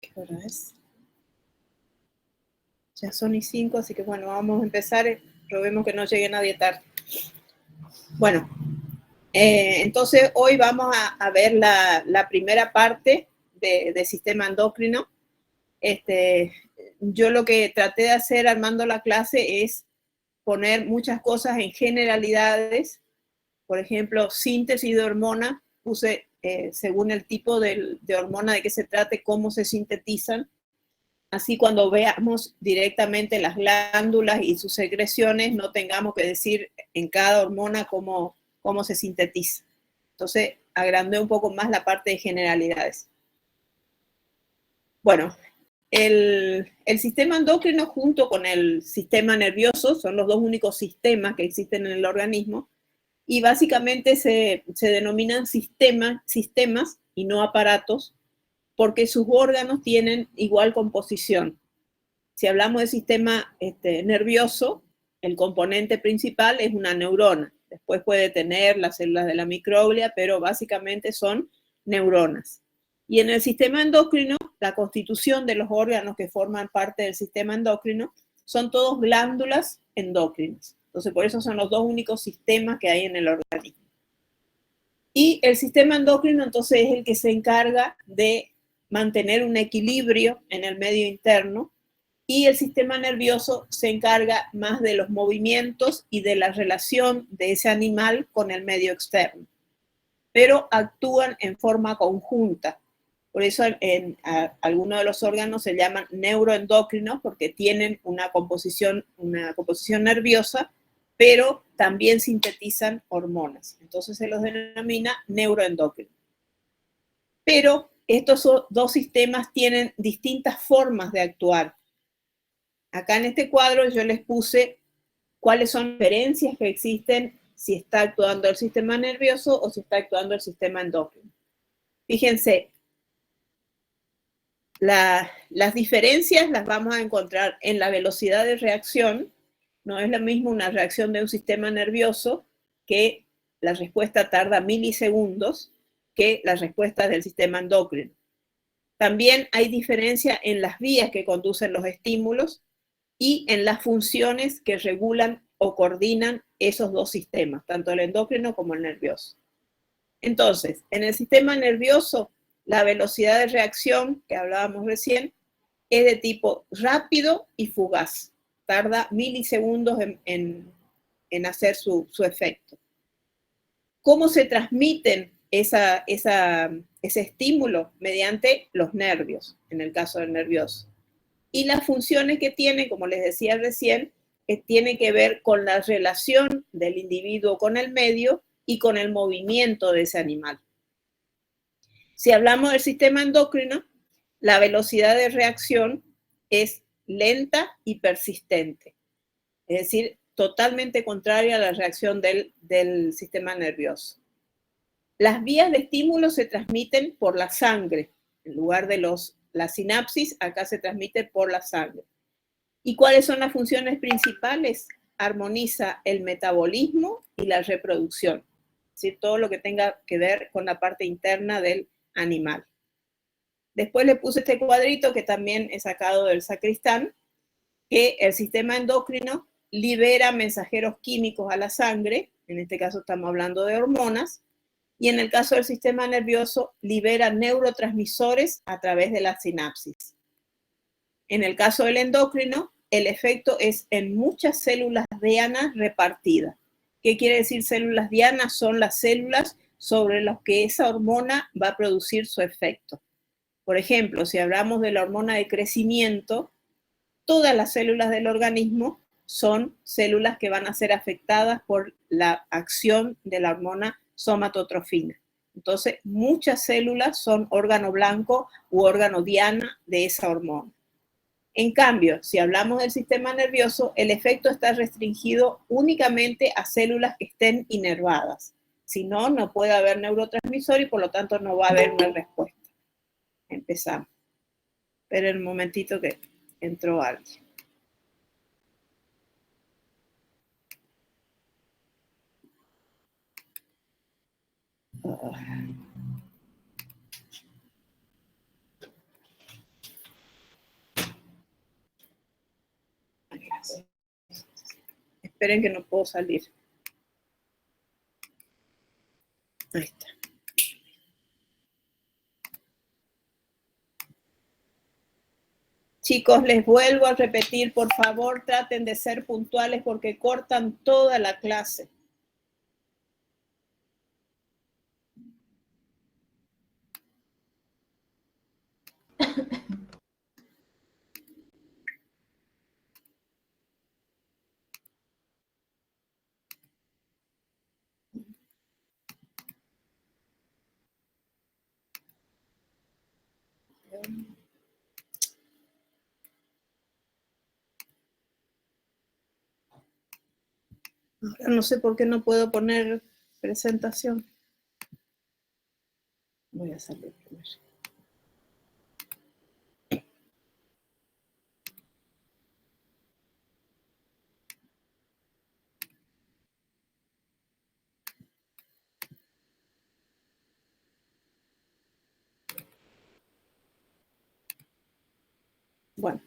¿Qué hora es? Ya son y 5, así que bueno, vamos a empezar. Probemos que no llegue nadie tarde. Bueno, entonces hoy vamos a ver la primera parte de sistema endocrino. Yo lo que traté de hacer armando la clase es poner muchas cosas en generalidades. Por ejemplo, síntesis de hormona, puse según el tipo de hormona de que se trate, cómo se sintetizan. Así cuando veamos directamente las glándulas y sus secreciones, no tengamos que decir en cada hormona cómo se sintetiza. Entonces, agrandé un poco más la parte de generalidades. Bueno, el sistema endocrino junto con el sistema nervioso son los dos únicos sistemas que existen en el organismo y básicamente se denominan sistemas y no aparatos porque sus órganos tienen igual composición. Si hablamos del sistema nervioso, el componente principal es una neurona. Después puede tener las células de la microglia, pero básicamente son neuronas. Y en el sistema endocrino, la constitución de los órganos que forman parte del sistema endocrino son todos glándulas endocrinas. Entonces, por eso son los dos únicos sistemas que hay en el organismo. Y el sistema endocrino, entonces, es el que se encarga de mantener un equilibrio en el medio interno, y el sistema nervioso se encarga más de los movimientos y de la relación de ese animal con el medio externo, pero actúan en forma conjunta. Por eso algunos de los órganos se llaman neuroendocrinos porque tienen una composición nerviosa, pero también sintetizan hormonas. Entonces se los denomina neuroendocrinos. Pero estos dos sistemas tienen distintas formas de actuar. Acá en este cuadro yo les puse cuáles son las diferencias que existen si está actuando el sistema nervioso o si está actuando el sistema endocrino. Fíjense, las diferencias las vamos a encontrar en la velocidad de reacción. No es lo mismo una reacción de un sistema nervioso que la respuesta tarda milisegundos que las respuestas del sistema endocrino. También hay diferencia en las vías que conducen los estímulos y en las funciones que regulan o coordinan esos dos sistemas, tanto el endocrino como el nervioso. Entonces, en el sistema nervioso, la velocidad de reacción que hablábamos recién es de tipo rápido y fugaz. Tarda milisegundos en hacer su efecto. ¿Cómo se transmiten ese estímulo? Mediante los nervios, en el caso del nervioso. Y las funciones que tiene, como les decía recién, tiene que ver con la relación del individuo con el medio y con el movimiento de ese animal. Si hablamos del sistema endocrino, la velocidad de reacción es lenta y persistente, es decir, totalmente contraria a la reacción del sistema nervioso. Las vías de estímulo se transmiten por la sangre, en lugar de la sinapsis, acá se transmite por la sangre. ¿Y cuáles son las funciones principales? Armoniza el metabolismo y la reproducción, es decir, todo lo que tenga que ver con la parte interna del animal. Después le puse este cuadrito que también he sacado del Sacristán, que el sistema endocrino libera mensajeros químicos a la sangre, en este caso estamos hablando de hormonas, y en el caso del sistema nervioso libera neurotransmisores a través de la sinapsis. En el caso del endocrino, el efecto es en muchas células dianas repartidas. ¿Qué quiere decir células dianas? Son las células sobre las que esa hormona va a producir su efecto. Por ejemplo, si hablamos de la hormona de crecimiento, todas las células del organismo son células que van a ser afectadas por la acción de la hormona somatotrofina. Entonces, muchas células son órgano blanco u órgano diana de esa hormona. En cambio, si hablamos del sistema nervioso, el efecto está restringido únicamente a células que estén inervadas. Si no, no puede haber neurotransmisor y por lo tanto no va a haber una respuesta. Empezamos. Esperen un momentito que entró alguien. Esperen que no puedo salir. Ahí está. Chicos, les vuelvo a repetir, por favor, traten de ser puntuales porque cortan toda la clase. Ahora no sé por qué no puedo poner presentación. Voy a salir primero. Bueno,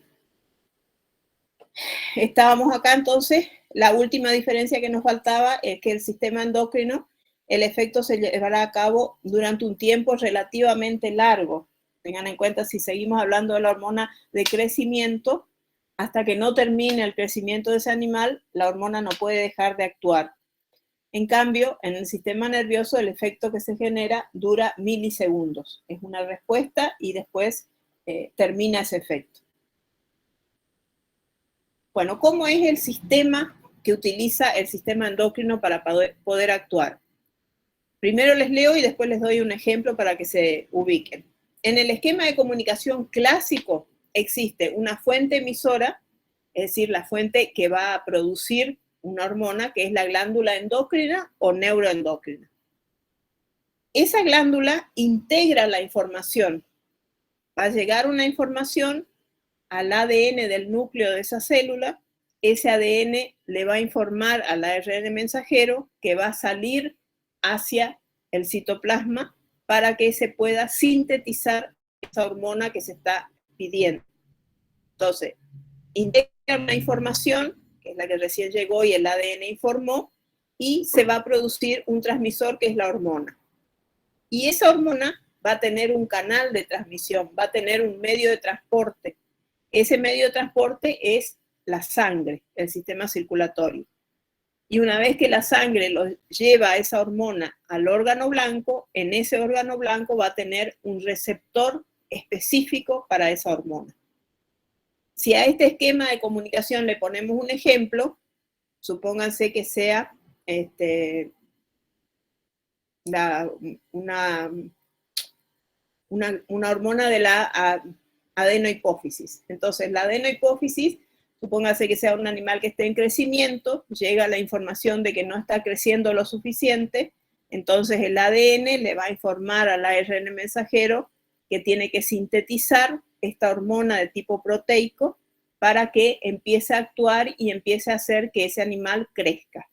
estábamos acá entonces. La última diferencia que nos faltaba es que el sistema endocrino, el efecto se llevará a cabo durante un tiempo relativamente largo. Tengan en cuenta, si seguimos hablando de la hormona de crecimiento, hasta que no termine el crecimiento de ese animal, la hormona no puede dejar de actuar. En cambio, en el sistema nervioso, el efecto que se genera dura milisegundos. Es una respuesta y después termina ese efecto. Bueno, ¿cómo es el sistema que utiliza el sistema endocrino para poder actuar? Primero les leo y después les doy un ejemplo para que se ubiquen. En el esquema de comunicación clásico existe una fuente emisora, es decir, la fuente que va a producir una hormona, que es la glándula endocrina o neuroendocrina. Esa glándula integra la información. Va a llegar una información al ADN del núcleo de esa célula. Ese ADN le va a informar al ARN mensajero que va a salir hacia el citoplasma para que se pueda sintetizar esa hormona que se está pidiendo. Entonces, integra una información, que es la que recién llegó y el ADN informó, y se va a producir un transmisor que es la hormona. Y esa hormona va a tener un canal de transmisión, va a tener un medio de transporte. Ese medio de transporte es la sangre, el sistema circulatorio. Y una vez que la sangre lo lleva esa hormona al órgano blanco, en ese órgano blanco va a tener un receptor específico para esa hormona. Si a este esquema de comunicación le ponemos un ejemplo, supónganse que sea una hormona de la adenohipófisis. Entonces, la adenohipófisis, supóngase que sea un animal que esté en crecimiento, llega la información de que no está creciendo lo suficiente, entonces el ADN le va a informar al ARN mensajero que tiene que sintetizar esta hormona de tipo proteico para que empiece a actuar y empiece a hacer que ese animal crezca.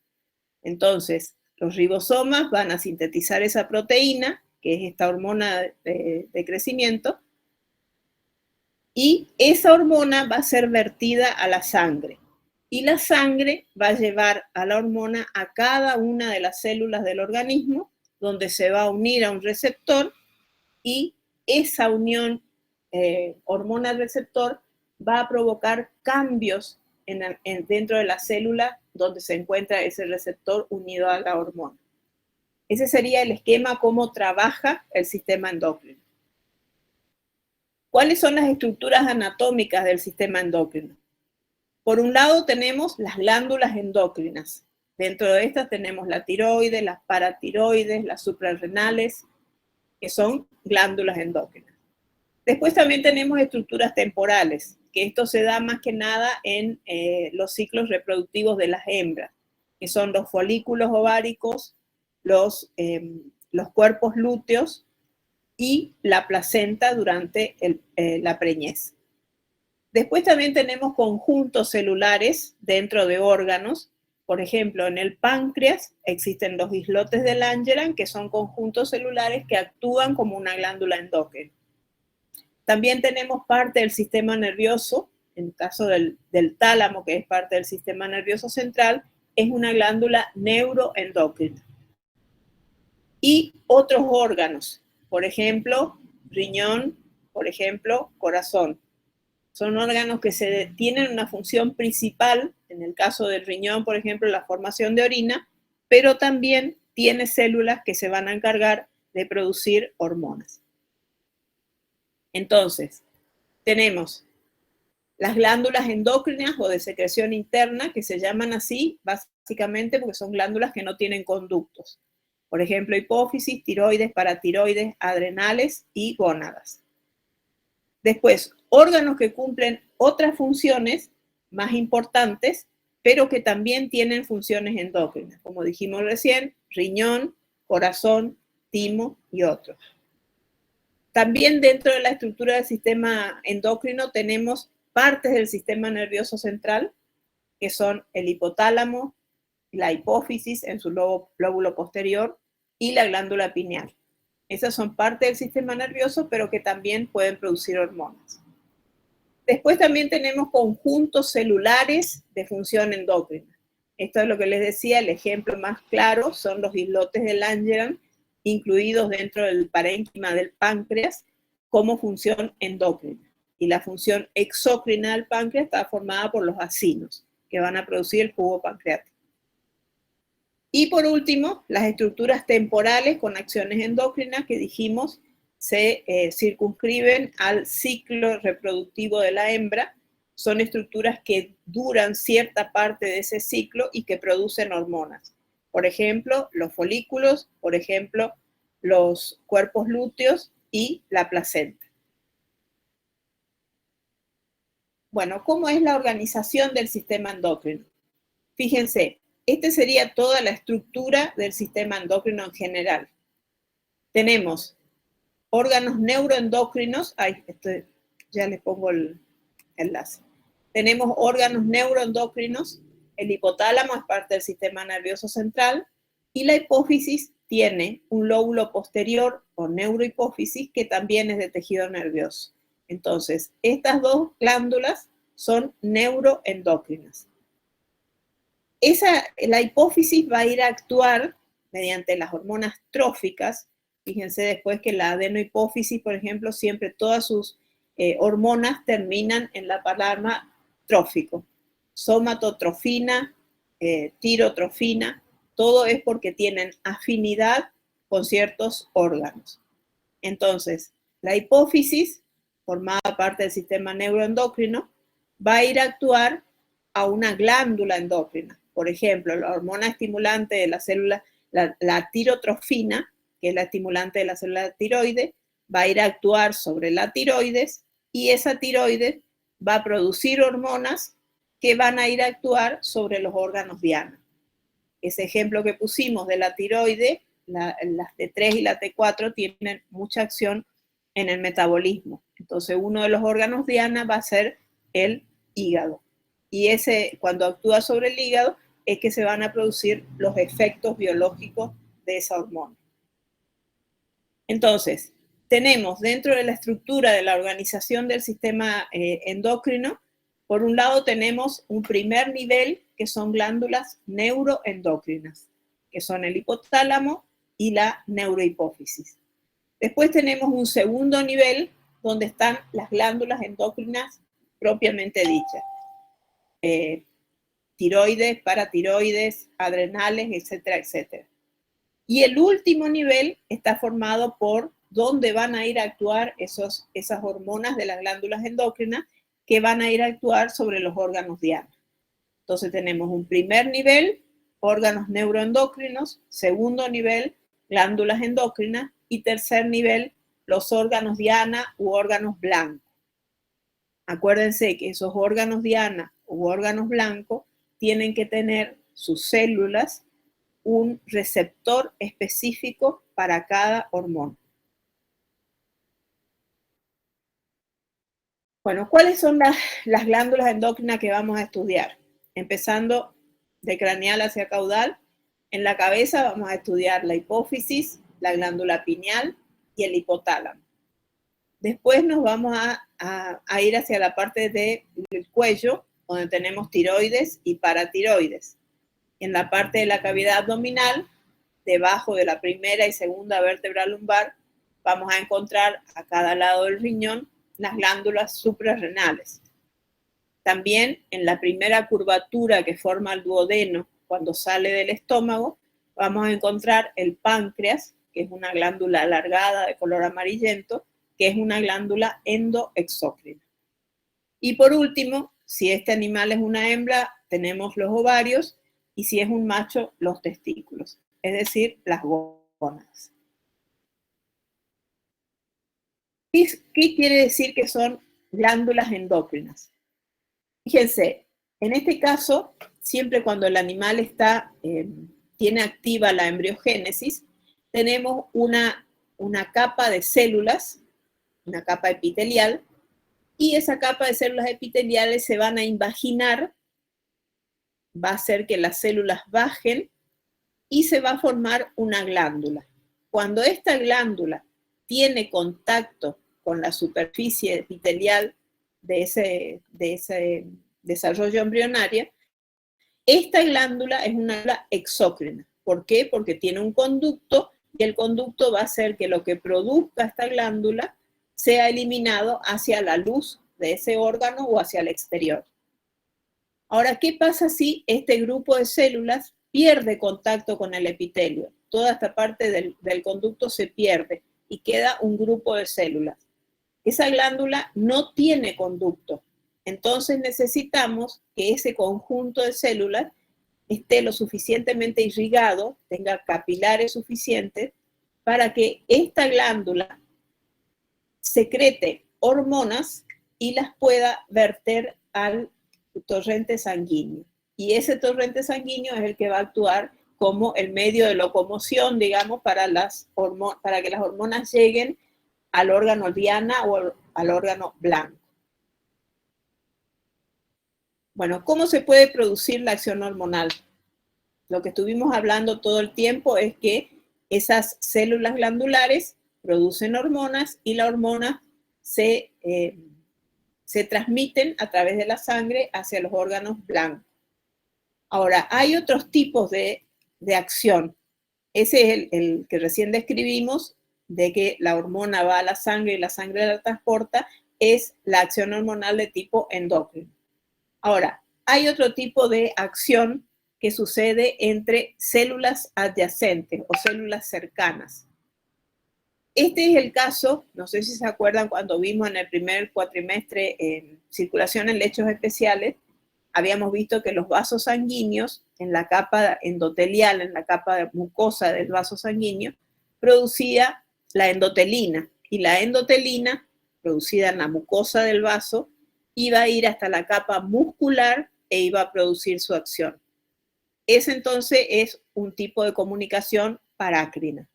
Entonces, los ribosomas van a sintetizar esa proteína, que es esta hormona de crecimiento, y esa hormona va a ser vertida a la sangre. Y la sangre va a llevar a la hormona a cada una de las células del organismo, donde se va a unir a un receptor, y esa unión hormona-receptor va a provocar cambios dentro de la célula donde se encuentra ese receptor unido a la hormona. Ese sería el esquema cómo trabaja el sistema endocrino. ¿Cuáles son las estructuras anatómicas del sistema endocrino? Por un lado tenemos las glándulas endocrinas. Dentro de estas tenemos la tiroides, las paratiroides, las suprarrenales, que son glándulas endocrinas. Después también tenemos estructuras temporales, que esto se da más que nada en los ciclos reproductivos de las hembras, que son los folículos ováricos, los cuerpos lúteos y la placenta durante la preñez. Después también tenemos conjuntos celulares dentro de órganos. Por ejemplo, en el páncreas existen los islotes de Langerhans, que son conjuntos celulares que actúan como una glándula endocrina. También tenemos parte del sistema nervioso, en el caso del tálamo, que es parte del sistema nervioso central, es una glándula neuroendocrina. Y otros órganos, por ejemplo, riñón, por ejemplo, corazón. Son órganos que tienen una función principal, en el caso del riñón, por ejemplo, la formación de orina, pero también tiene células que se van a encargar de producir hormonas. Entonces, tenemos las glándulas endócrinas o de secreción interna, que se llaman así básicamente porque son glándulas que no tienen conductos. Por ejemplo, hipófisis, tiroides, paratiroides, adrenales y gónadas. Después, órganos que cumplen otras funciones más importantes, pero que también tienen funciones endócrinas, como dijimos recién, riñón, corazón, timo y otros. También dentro de la estructura del sistema endocrino tenemos partes del sistema nervioso central, que son el hipotálamo, la hipófisis en su lóbulo posterior y la glándula pineal. Esas son parte del sistema nervioso, pero que también pueden producir hormonas. Después también tenemos conjuntos celulares de función endocrina. Esto es lo que les decía, el ejemplo más claro son los islotes de Langerhans, incluidos dentro del parénquima del páncreas, como función endocrina. Y la función exócrina del páncreas está formada por los acinos, que van a producir el jugo pancreático. Y por último, las estructuras temporales con acciones endocrinas que dijimos se circunscriben al ciclo reproductivo de la hembra. Son estructuras que duran cierta parte de ese ciclo y que producen hormonas. Por ejemplo, los folículos, por ejemplo, los cuerpos lúteos y la placenta. Bueno, ¿cómo es la organización del sistema endocrino? Fíjense, esta sería toda la estructura del sistema endocrino en general. Tenemos órganos neuroendocrinos, ya les pongo el enlace. Tenemos órganos neuroendocrinos, el hipotálamo es parte del sistema nervioso central y la hipófisis tiene un lóbulo posterior o neurohipófisis que también es de tejido nervioso. Entonces, estas dos glándulas son neuroendocrinas. La hipófisis va a ir a actuar mediante las hormonas tróficas. Fíjense después que la adenohipófisis, por ejemplo, siempre todas sus hormonas terminan en la palabra trófico. Somatotrofina, tirotrofina, todo es porque tienen afinidad con ciertos órganos. Entonces, la hipófisis, formada parte del sistema neuroendocrino, va a ir a actuar a una glándula endocrina. Por ejemplo, la hormona estimulante de la célula, la tirotrofina, que es la estimulante de la célula tiroides, va a ir a actuar sobre la tiroides y esa tiroides va a producir hormonas que van a ir a actuar sobre los órganos diana. Ese ejemplo que pusimos de la tiroide, las T3 y la T4 tienen mucha acción en el metabolismo. Entonces, uno de los órganos diana va a ser el hígado. Y cuando actúa sobre el hígado, es que se van a producir los efectos biológicos de esa hormona. Entonces, tenemos dentro de la estructura de la organización del sistema endocrino, por un lado tenemos un primer nivel que son glándulas neuroendocrinas, que son el hipotálamo y la neurohipófisis. Después tenemos un segundo nivel donde están las glándulas endocrinas propiamente dichas. Tiroides, paratiroides, adrenales, etcétera, etcétera. Y el último nivel está formado por dónde van a ir a actuar esas hormonas de las glándulas endocrinas que van a ir a actuar sobre los órganos diana. Entonces tenemos un primer nivel, órganos neuroendocrinos, segundo nivel, glándulas endocrinas y tercer nivel, los órganos diana u órganos blancos. Acuérdense que esos órganos diana u órganos blancos tienen que tener sus células un receptor específico para cada hormona. Bueno, ¿cuáles son las glándulas endocrinas que vamos a estudiar? Empezando de craneal hacia caudal. En la cabeza vamos a estudiar la hipófisis, la glándula pineal y el hipotálamo. Después nos vamos a ir hacia la parte del cuello, donde tenemos tiroides y paratiroides. En la parte de la cavidad abdominal, debajo de la primera y segunda vértebra lumbar, vamos a encontrar a cada lado del riñón las glándulas suprarrenales. También en la primera curvatura que forma el duodeno, cuando sale del estómago, vamos a encontrar el páncreas, que es una glándula alargada de color amarillento, que es una glándula endoexócrina. Y por último, si este animal es una hembra, tenemos los ovarios, y si es un macho, los testículos, es decir, las gónadas. ¿Qué quiere decir que son glándulas endócrinas? Fíjense, en este caso, siempre cuando el animal tiene activa la embriogénesis, tenemos una capa de células, una capa epitelial, y esa capa de células epiteliales se van a invaginar, va a hacer que las células bajen y se va a formar una glándula. Cuando esta glándula tiene contacto con la superficie epitelial de ese desarrollo embrionario, esta glándula es una glándula exócrina. ¿Por qué? Porque tiene un conducto y el conducto va a hacer que lo que produzca esta glándula sea eliminado hacia la luz de ese órgano o hacia el exterior. Ahora, ¿qué pasa si este grupo de células pierde contacto con el epitelio? Toda esta parte del conducto se pierde y queda un grupo de células. Esa glándula no tiene conducto. Entonces necesitamos que ese conjunto de células esté lo suficientemente irrigado, tenga capilares suficientes, para que esta glándula secrete hormonas y las pueda verter al torrente sanguíneo. Y ese torrente sanguíneo es el que va a actuar como el medio de locomoción, digamos, para que las hormonas lleguen al órgano diana o al órgano blanco. Bueno, ¿cómo se puede producir la acción hormonal? Lo que estuvimos hablando todo el tiempo es que esas células glandulares producen hormonas y las hormonas se transmiten a través de la sangre hacia los órganos blancos. Ahora, hay otros tipos de acción. Ese es el que recién describimos, de que la hormona va a la sangre y la sangre la transporta, es la acción hormonal de tipo endocrino. Ahora, hay otro tipo de acción que sucede entre células adyacentes o células cercanas. Este es el caso, no sé si se acuerdan cuando vimos en el primer cuatrimestre en circulación en lechos especiales, habíamos visto que los vasos sanguíneos en la capa endotelial, en la capa mucosa del vaso sanguíneo, producía la endotelina, y la endotelina, producida en la mucosa del vaso, iba a ir hasta la capa muscular e iba a producir su acción. Ese entonces es un tipo de comunicación parácrina.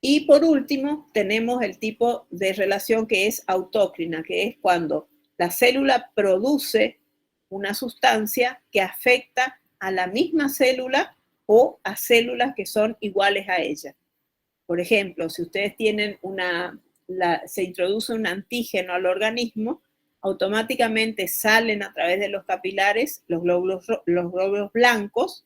Y por último, tenemos el tipo de relación que es autócrina, que es cuando la célula produce una sustancia que afecta a la misma célula o a células que son iguales a ella. Por ejemplo, si ustedes tienen se introduce un antígeno al organismo, automáticamente salen a través de los capilares los glóbulos blancos,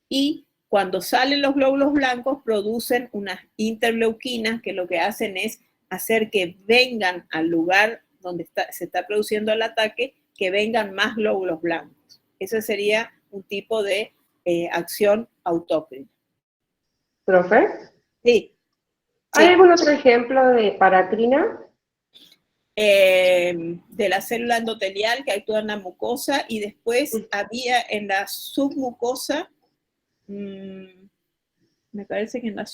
y cuando salen los glóbulos blancos producen unas interleuquinas que lo que hacen es hacer que vengan al lugar donde se está produciendo el ataque, que vengan más glóbulos blancos. Ese sería un tipo de acción autócrina. ¿Profe? Sí. ¿Hay algún otro ejemplo de parácrina? De la célula endotelial que actúa en la mucosa, y después había en la submucosa, me parece que en la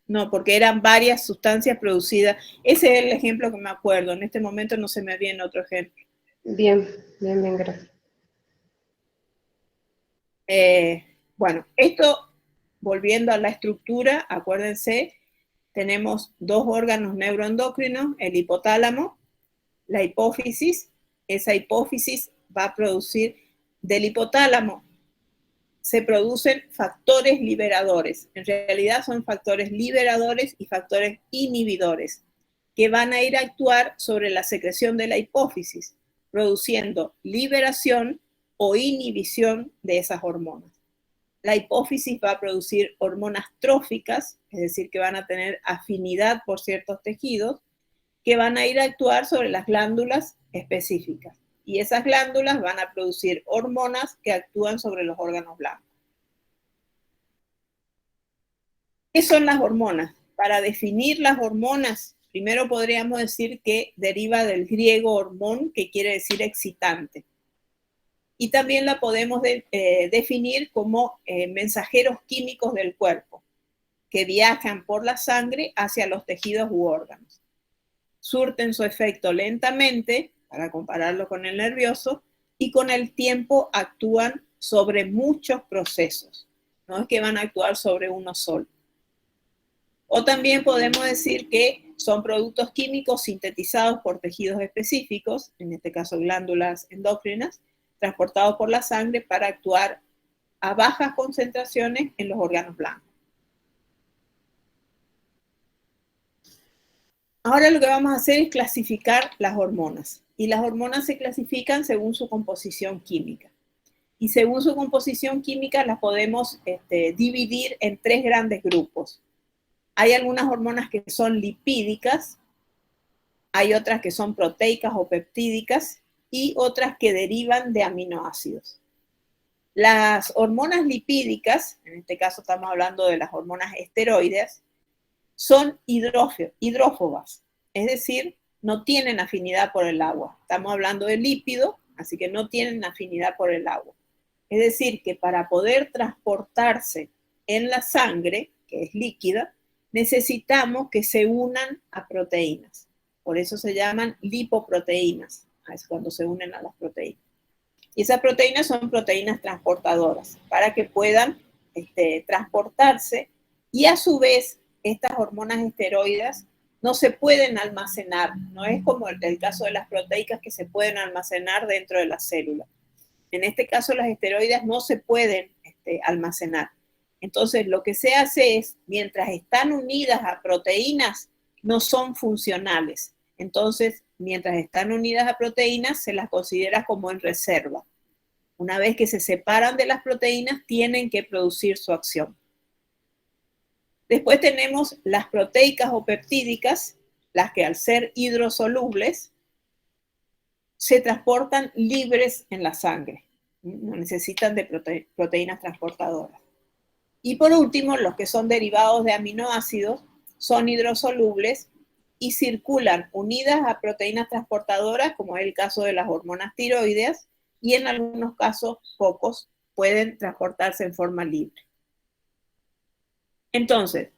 no, porque eran varias sustancias producidas. Ese es el ejemplo que me acuerdo. En este momento no se me viene otro ejemplo. Bien, gracias. Bueno, esto, volviendo a la estructura, acuérdense, tenemos dos órganos neuroendocrinos, el hipotálamo, la hipófisis. Esa hipófisis va a producir del hipotálamo, se producen factores liberadores. En realidad son factores liberadores y factores inhibidores. que van a ir a actuar sobre la secreción de la hipófisis, produciendo liberación o inhibición de esas hormonas. La hipófisis va a producir hormonas tróficas, es decir, que van a tener afinidad por ciertos tejidos, que van a ir a actuar sobre las glándulas específicas. Y esas glándulas van a producir hormonas que actúan sobre los órganos blancos. ¿Qué son las hormonas? Para definir las hormonas, primero podríamos decir que deriva del griego hormón, que quiere decir excitante. Y también la podemos definir como mensajeros químicos del cuerpo, que viajan por la sangre hacia los tejidos u órganos. Surten su efecto lentamente, para compararlo con el nervioso, y con el tiempo actúan sobre muchos procesos. No es que van a actuar sobre uno solo. O también podemos decir que son productos químicos sintetizados por tejidos específicos, en este caso glándulas endocrinas, transportados por la sangre para actuar a bajas concentraciones en los órganos blancos. Ahora lo que vamos a hacer es clasificar las hormonas. Y las hormonas se clasifican según su composición química. Y según su composición química las podemos dividir en tres grandes grupos. Hay algunas hormonas que son lipídicas, hay otras que son proteicas o peptídicas y otras que derivan de aminoácidos. Las hormonas lipídicas, en este caso estamos hablando de las hormonas esteroides, son hidrófobas, es decir, no tienen afinidad por el agua. Estamos hablando de lípido, así que no tienen afinidad por el agua. Es decir, que para poder transportarse en la sangre, que es líquida, necesitamos que se unan a proteínas. Por eso se llaman lipoproteínas, es cuando se unen a las proteínas. Y esas proteínas son proteínas transportadoras, para que puedan transportarse, y a su vez estas hormonas esteroides no se pueden almacenar, no es como el caso de las proteicas que se pueden almacenar dentro de la célula. En este caso las esteroides no se pueden almacenar. Entonces lo que se hace es, mientras están unidas a proteínas, no son funcionales. Entonces, mientras están unidas a proteínas, se las considera como en reserva. Una vez que se separan de las proteínas, tienen que producir su acción. Después tenemos las proteicas o peptídicas, las que al ser hidrosolubles, se transportan libres en la sangre. No necesitan de proteínas transportadoras. Y por último, los que son derivados de aminoácidos son hidrosolubles y circulan unidas a proteínas transportadoras, como es el caso de las hormonas tiroideas, y en algunos casos, pocos, pueden transportarse en forma libre. Entonces,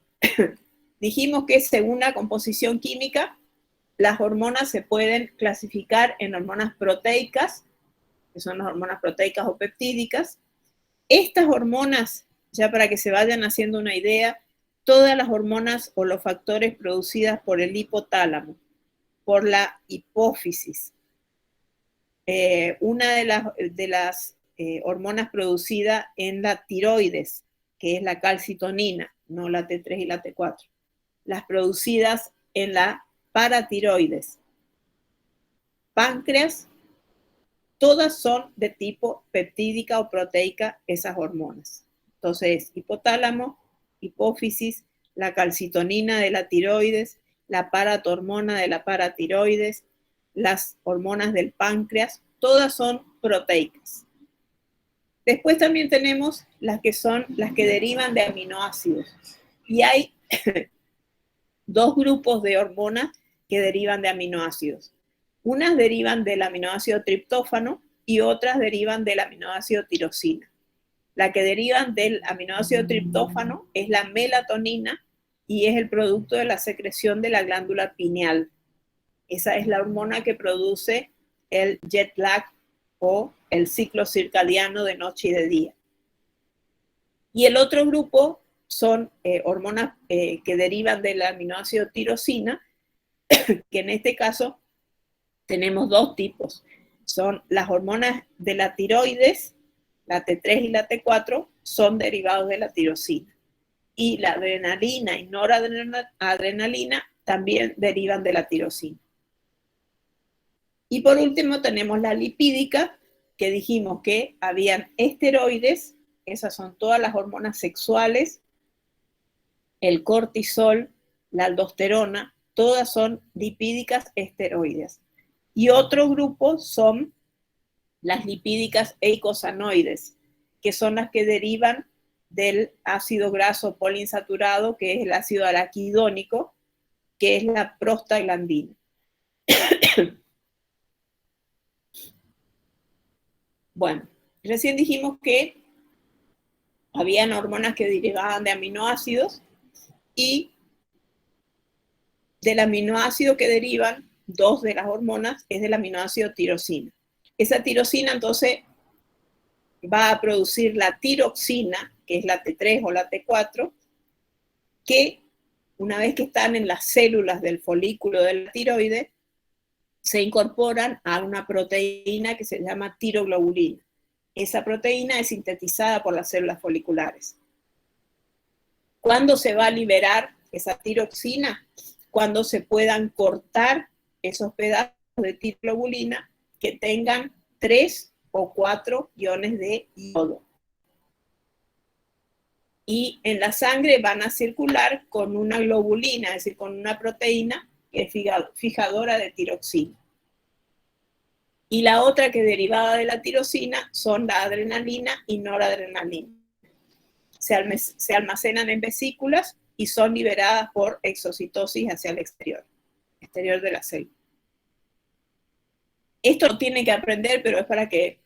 dijimos que según la composición química, las hormonas se pueden clasificar en hormonas proteicas, que son las hormonas proteicas o peptídicas. Estas hormonas, ya para que se vayan haciendo una idea, todas las hormonas o los factores producidas por el hipotálamo, por la hipófisis, una de las hormonas producida en la tiroides, que es la calcitonina, no la T3 y la T4, las producidas en la paratiroides, páncreas, todas son de tipo peptídica o proteica esas hormonas. Entonces, hipotálamo, hipófisis, la calcitonina de la tiroides, la paratormona de la paratiroides, las hormonas del páncreas, todas son proteicas. Después también tenemos las que son las que derivan de aminoácidos. Y hay dos grupos de hormonas que derivan de aminoácidos. Unas derivan del aminoácido triptófano y otras derivan del aminoácido tirosina. La que derivan del aminoácido triptófano es la melatonina y es el producto de la secreción de la glándula pineal. Esa es la hormona que produce el jet lag o el ciclo circadiano de noche y de día. Y el otro grupo son hormonas que derivan del aminoácido tirosina, que en este caso tenemos dos tipos. Son las hormonas de la tiroides, la T3 y la T4, son derivados de la tirosina. Y la adrenalina y noradrenalina también derivan de la tirosina. Y por último tenemos la lipídica, que dijimos que habían esteroides, esas son todas las hormonas sexuales, el cortisol, la aldosterona, todas son lipídicas esteroides. Y otro grupo son las lipídicas eicosanoides, que son las que derivan del ácido graso poliinsaturado, que es el ácido araquidónico, que es la prostaglandina. Bueno, recién dijimos que habían hormonas que derivaban de aminoácidos y del aminoácido que derivan, dos de las hormonas, es del aminoácido tirosina. Esa tirosina entonces va a producir la tiroxina, que es la T3 o la T4, que una vez que están en las células del folículo de la tiroides, se incorporan a una proteína que se llama tiroglobulina. Esa proteína es sintetizada por las células foliculares. ¿Cuándo se va a liberar esa tiroxina? Cuando se puedan cortar esos pedazos de tiroglobulina que tengan 3 o 4 iones de yodo. Y en la sangre van a circular con una globulina, es decir, con una proteína que es fijadora de tiroxina. Y la otra que es derivada de la tirosina son la adrenalina y noradrenalina. Se almacenan en vesículas y son liberadas por exocitosis hacia el exterior de la célula. Esto lo tienen que aprender, pero es para que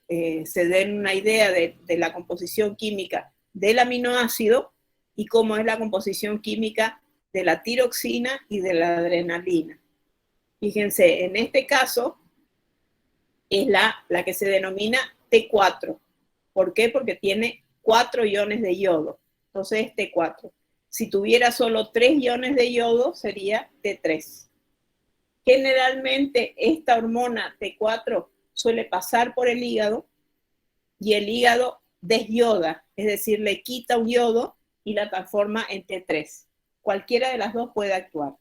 se den una idea de la composición química del aminoácido y cómo es la composición química de la tiroxina y de la adrenalina. Fíjense, en este caso es la que se denomina T4. ¿Por qué? Porque tiene 4 iones de yodo. Entonces es T4. Si tuviera solo 3 iones de yodo, sería T3. Generalmente esta hormona T4 suele pasar por el hígado y el hígado desyoda, es decir, le quita un yodo y la transforma en T3. Cualquiera de las dos puede actuar.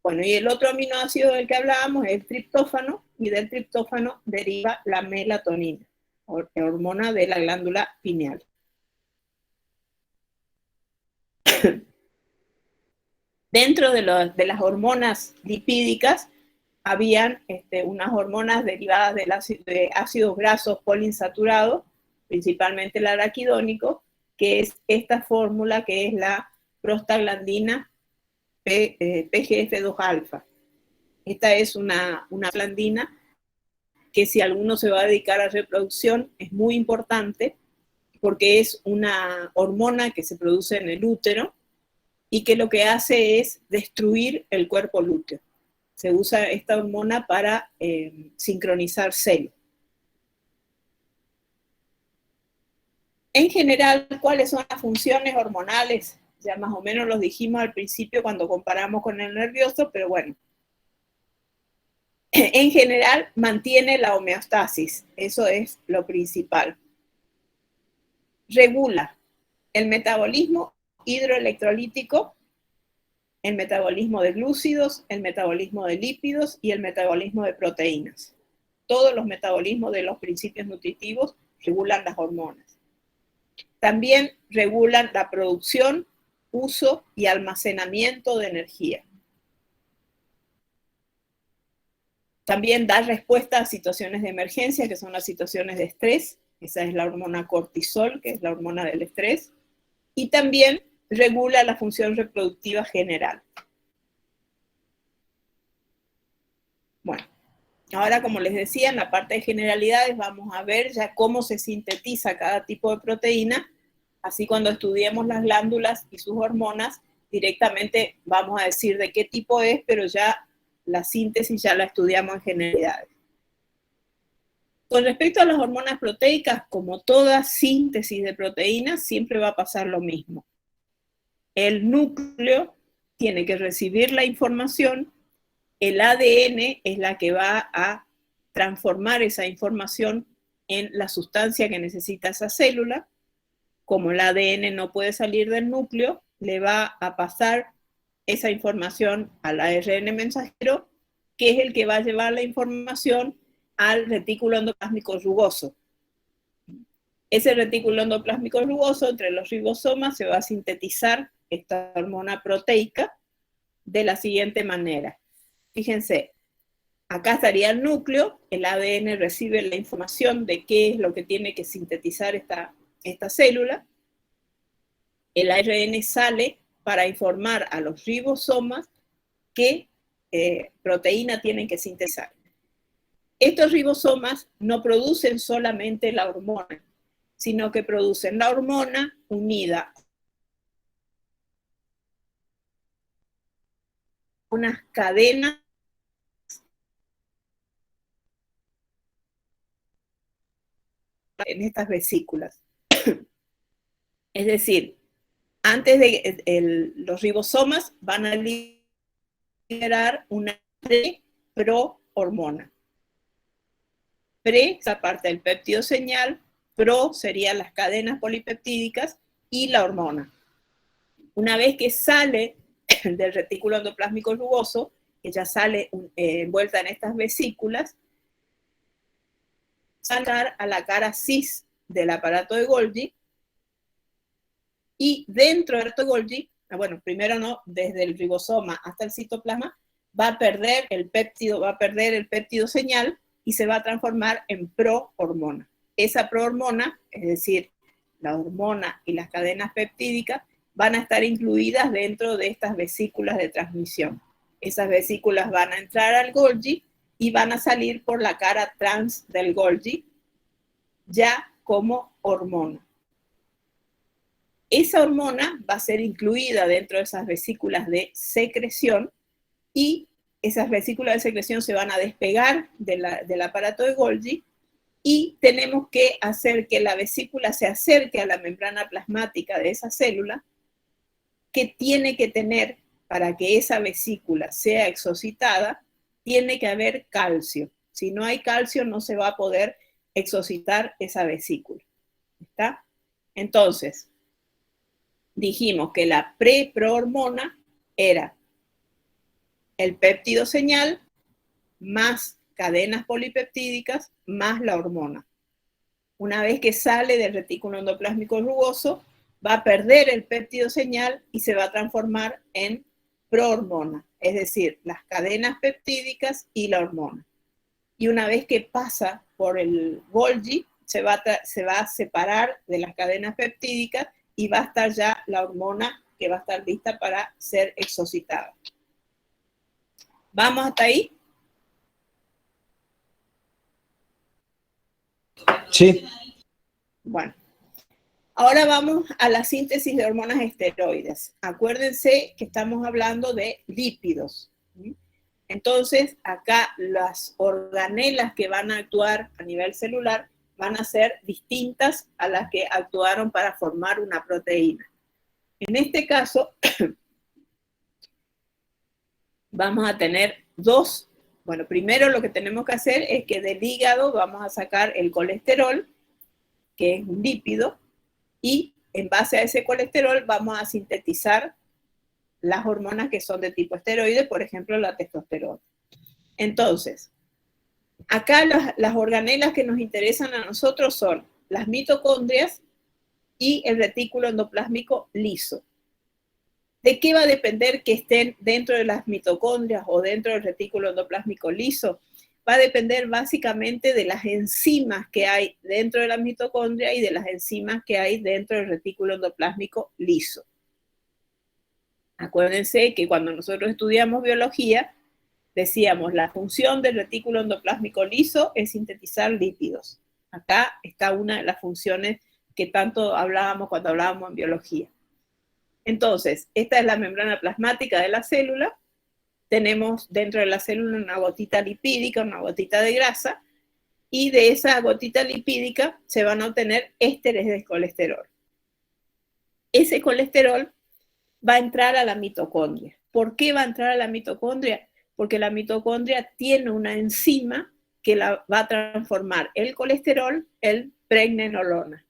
Bueno, y el otro aminoácido del que hablábamos es el triptófano, y del triptófano deriva la melatonina, hormona de la glándula pineal. Dentro de las hormonas lipídicas, habían unas hormonas derivadas de ácidos grasos poliinsaturados, principalmente el araquidónico, que es esta fórmula que es la prostaglandina PGF2-alfa. Esta es una glandina que si alguno se va a dedicar a reproducción es muy importante porque es una hormona que se produce en el útero y que lo que hace es destruir el cuerpo lúteo. Se usa esta hormona para sincronizar celos. En general, ¿cuáles son las funciones hormonales? Ya más o menos los dijimos al principio cuando comparamos con el nervioso, pero bueno. En general, mantiene la homeostasis. Eso es lo principal. Regula el metabolismo hidroelectrolítico, el metabolismo de glúcidos, el metabolismo de lípidos y el metabolismo de proteínas. Todos los metabolismos de los principios nutritivos regulan las hormonas. También regulan la producción, uso y almacenamiento de energía. También da respuesta a situaciones de emergencia, que son las situaciones de estrés. Esa es la hormona cortisol, que es la hormona del estrés. Y también regula la función reproductiva general. Bueno, ahora como les decía, en la parte de generalidades vamos a ver ya cómo se sintetiza cada tipo de proteína. Así cuando estudiemos las glándulas y sus hormonas, directamente vamos a decir de qué tipo es, pero ya la síntesis ya la estudiamos en generalidades. Con respecto a las hormonas proteicas, como toda síntesis de proteínas, siempre va a pasar lo mismo. El núcleo tiene que recibir la información, el ADN es la que va a transformar esa información en la sustancia que necesita esa célula. como el ADN no puede salir del núcleo, le va a pasar esa información al ARN mensajero, que es el que va a llevar la información al retículo endoplásmico rugoso. Ese retículo endoplásmico rugoso, entre los ribosomas, se va a sintetizar esta hormona proteica de la siguiente manera. Fíjense, acá estaría el núcleo, el ADN recibe la información de qué es lo que tiene que sintetizar esta célula, el ARN sale para informar a los ribosomas qué proteína tienen que sintetizar. Estos ribosomas no producen solamente la hormona, sino que producen la hormona unida a unas cadenas en estas vesículas. Es decir, antes de los ribosomas van a liberar una pre-pro-hormona. Pre, esa parte del péptido señal, pro serían las cadenas polipeptídicas y la hormona. Una vez que sale del retículo endoplásmico rugoso, que ya sale envuelta en estas vesículas, saltar a la cara cis del aparato de Golgi, y dentro del aparato de Golgi, bueno, primero no, desde el ribosoma hasta el citoplasma, va a perder el péptido señal y se va a transformar en prohormona. Esa prohormona, es decir, la hormona y las cadenas peptídicas, van a estar incluidas dentro de estas vesículas de transmisión. Esas vesículas van a entrar al Golgi y van a salir por la cara trans del Golgi, ya como hormona. Esa hormona va a ser incluida dentro de esas vesículas de secreción y esas vesículas de secreción se van a despegar del aparato de Golgi y tenemos que hacer que la vesícula se acerque a la membrana plasmática de esa célula, que tiene que tener, para que esa vesícula sea exocitada, tiene que haber calcio. Si no hay calcio, no se va a poder exocitar esa vesícula. ¿Está? Entonces, dijimos que la pre-prohormona era el péptido señal más cadenas polipeptídicas más la hormona. Una vez que sale del retículo endoplásmico rugoso, va a perder el péptido señal y se va a transformar en prohormona, es decir, las cadenas peptídicas y la hormona. Y una vez que pasa por el Golgi, se va a separar de las cadenas peptídicas y va a estar ya la hormona que va a estar lista para ser exocitada. ¿Vamos hasta ahí? Sí. Bueno. Ahora vamos a la síntesis de hormonas esteroides. Acuérdense que estamos hablando de lípidos. Entonces, acá las organelas que van a actuar a nivel celular van a ser distintas a las que actuaron para formar una proteína. En este caso, vamos a tener dos. Bueno, primero lo que tenemos que hacer es que del hígado vamos a sacar el colesterol, que es un lípido, y en base a ese colesterol vamos a sintetizar las hormonas que son de tipo esteroide, por ejemplo, la testosterona. Entonces, acá las organelas que nos interesan a nosotros son las mitocondrias y el retículo endoplásmico liso. ¿De qué va a depender que estén dentro de las mitocondrias o dentro del retículo endoplásmico liso? Va a depender básicamente de las enzimas que hay dentro de la mitocondria y de las enzimas que hay dentro del retículo endoplásmico liso. Acuérdense que cuando nosotros estudiamos biología, decíamos la función del retículo endoplásmico liso es sintetizar lípidos. Acá está una de las funciones que tanto hablábamos cuando hablábamos en biología. Entonces, esta es la membrana plasmática de la célula. Tenemos dentro de la célula una gotita lipídica, una gotita de grasa, y de esa gotita lipídica se van a obtener ésteres de colesterol. Ese colesterol va a entrar a la mitocondria. ¿Por qué va a entrar a la mitocondria? Porque la mitocondria tiene una enzima que va a transformar el colesterol en pregnenolona.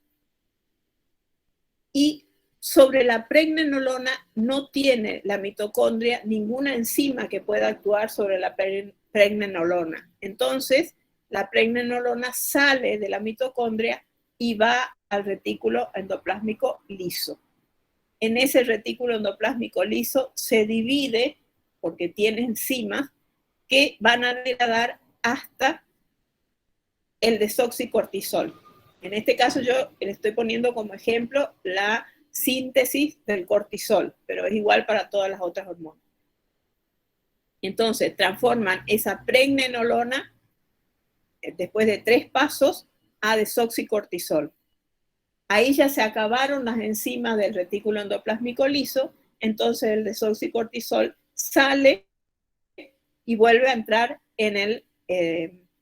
y sobre la pregnenolona no tiene la mitocondria ninguna enzima que pueda actuar sobre la pregnenolona. Entonces, la pregnenolona sale de la mitocondria y va al retículo endoplásmico liso. En ese retículo endoplásmico liso se divide, porque tiene enzimas que van a degradar hasta el desoxicortisol. En este caso yo le estoy poniendo como ejemplo la síntesis del cortisol, pero es igual para todas las otras hormonas. Entonces transforman esa pregnenolona después de 3 pasos a desoxicortisol. Ahí ya se acabaron las enzimas del retículo endoplásmico liso, entonces el desoxicortisol sale y vuelve a entrar en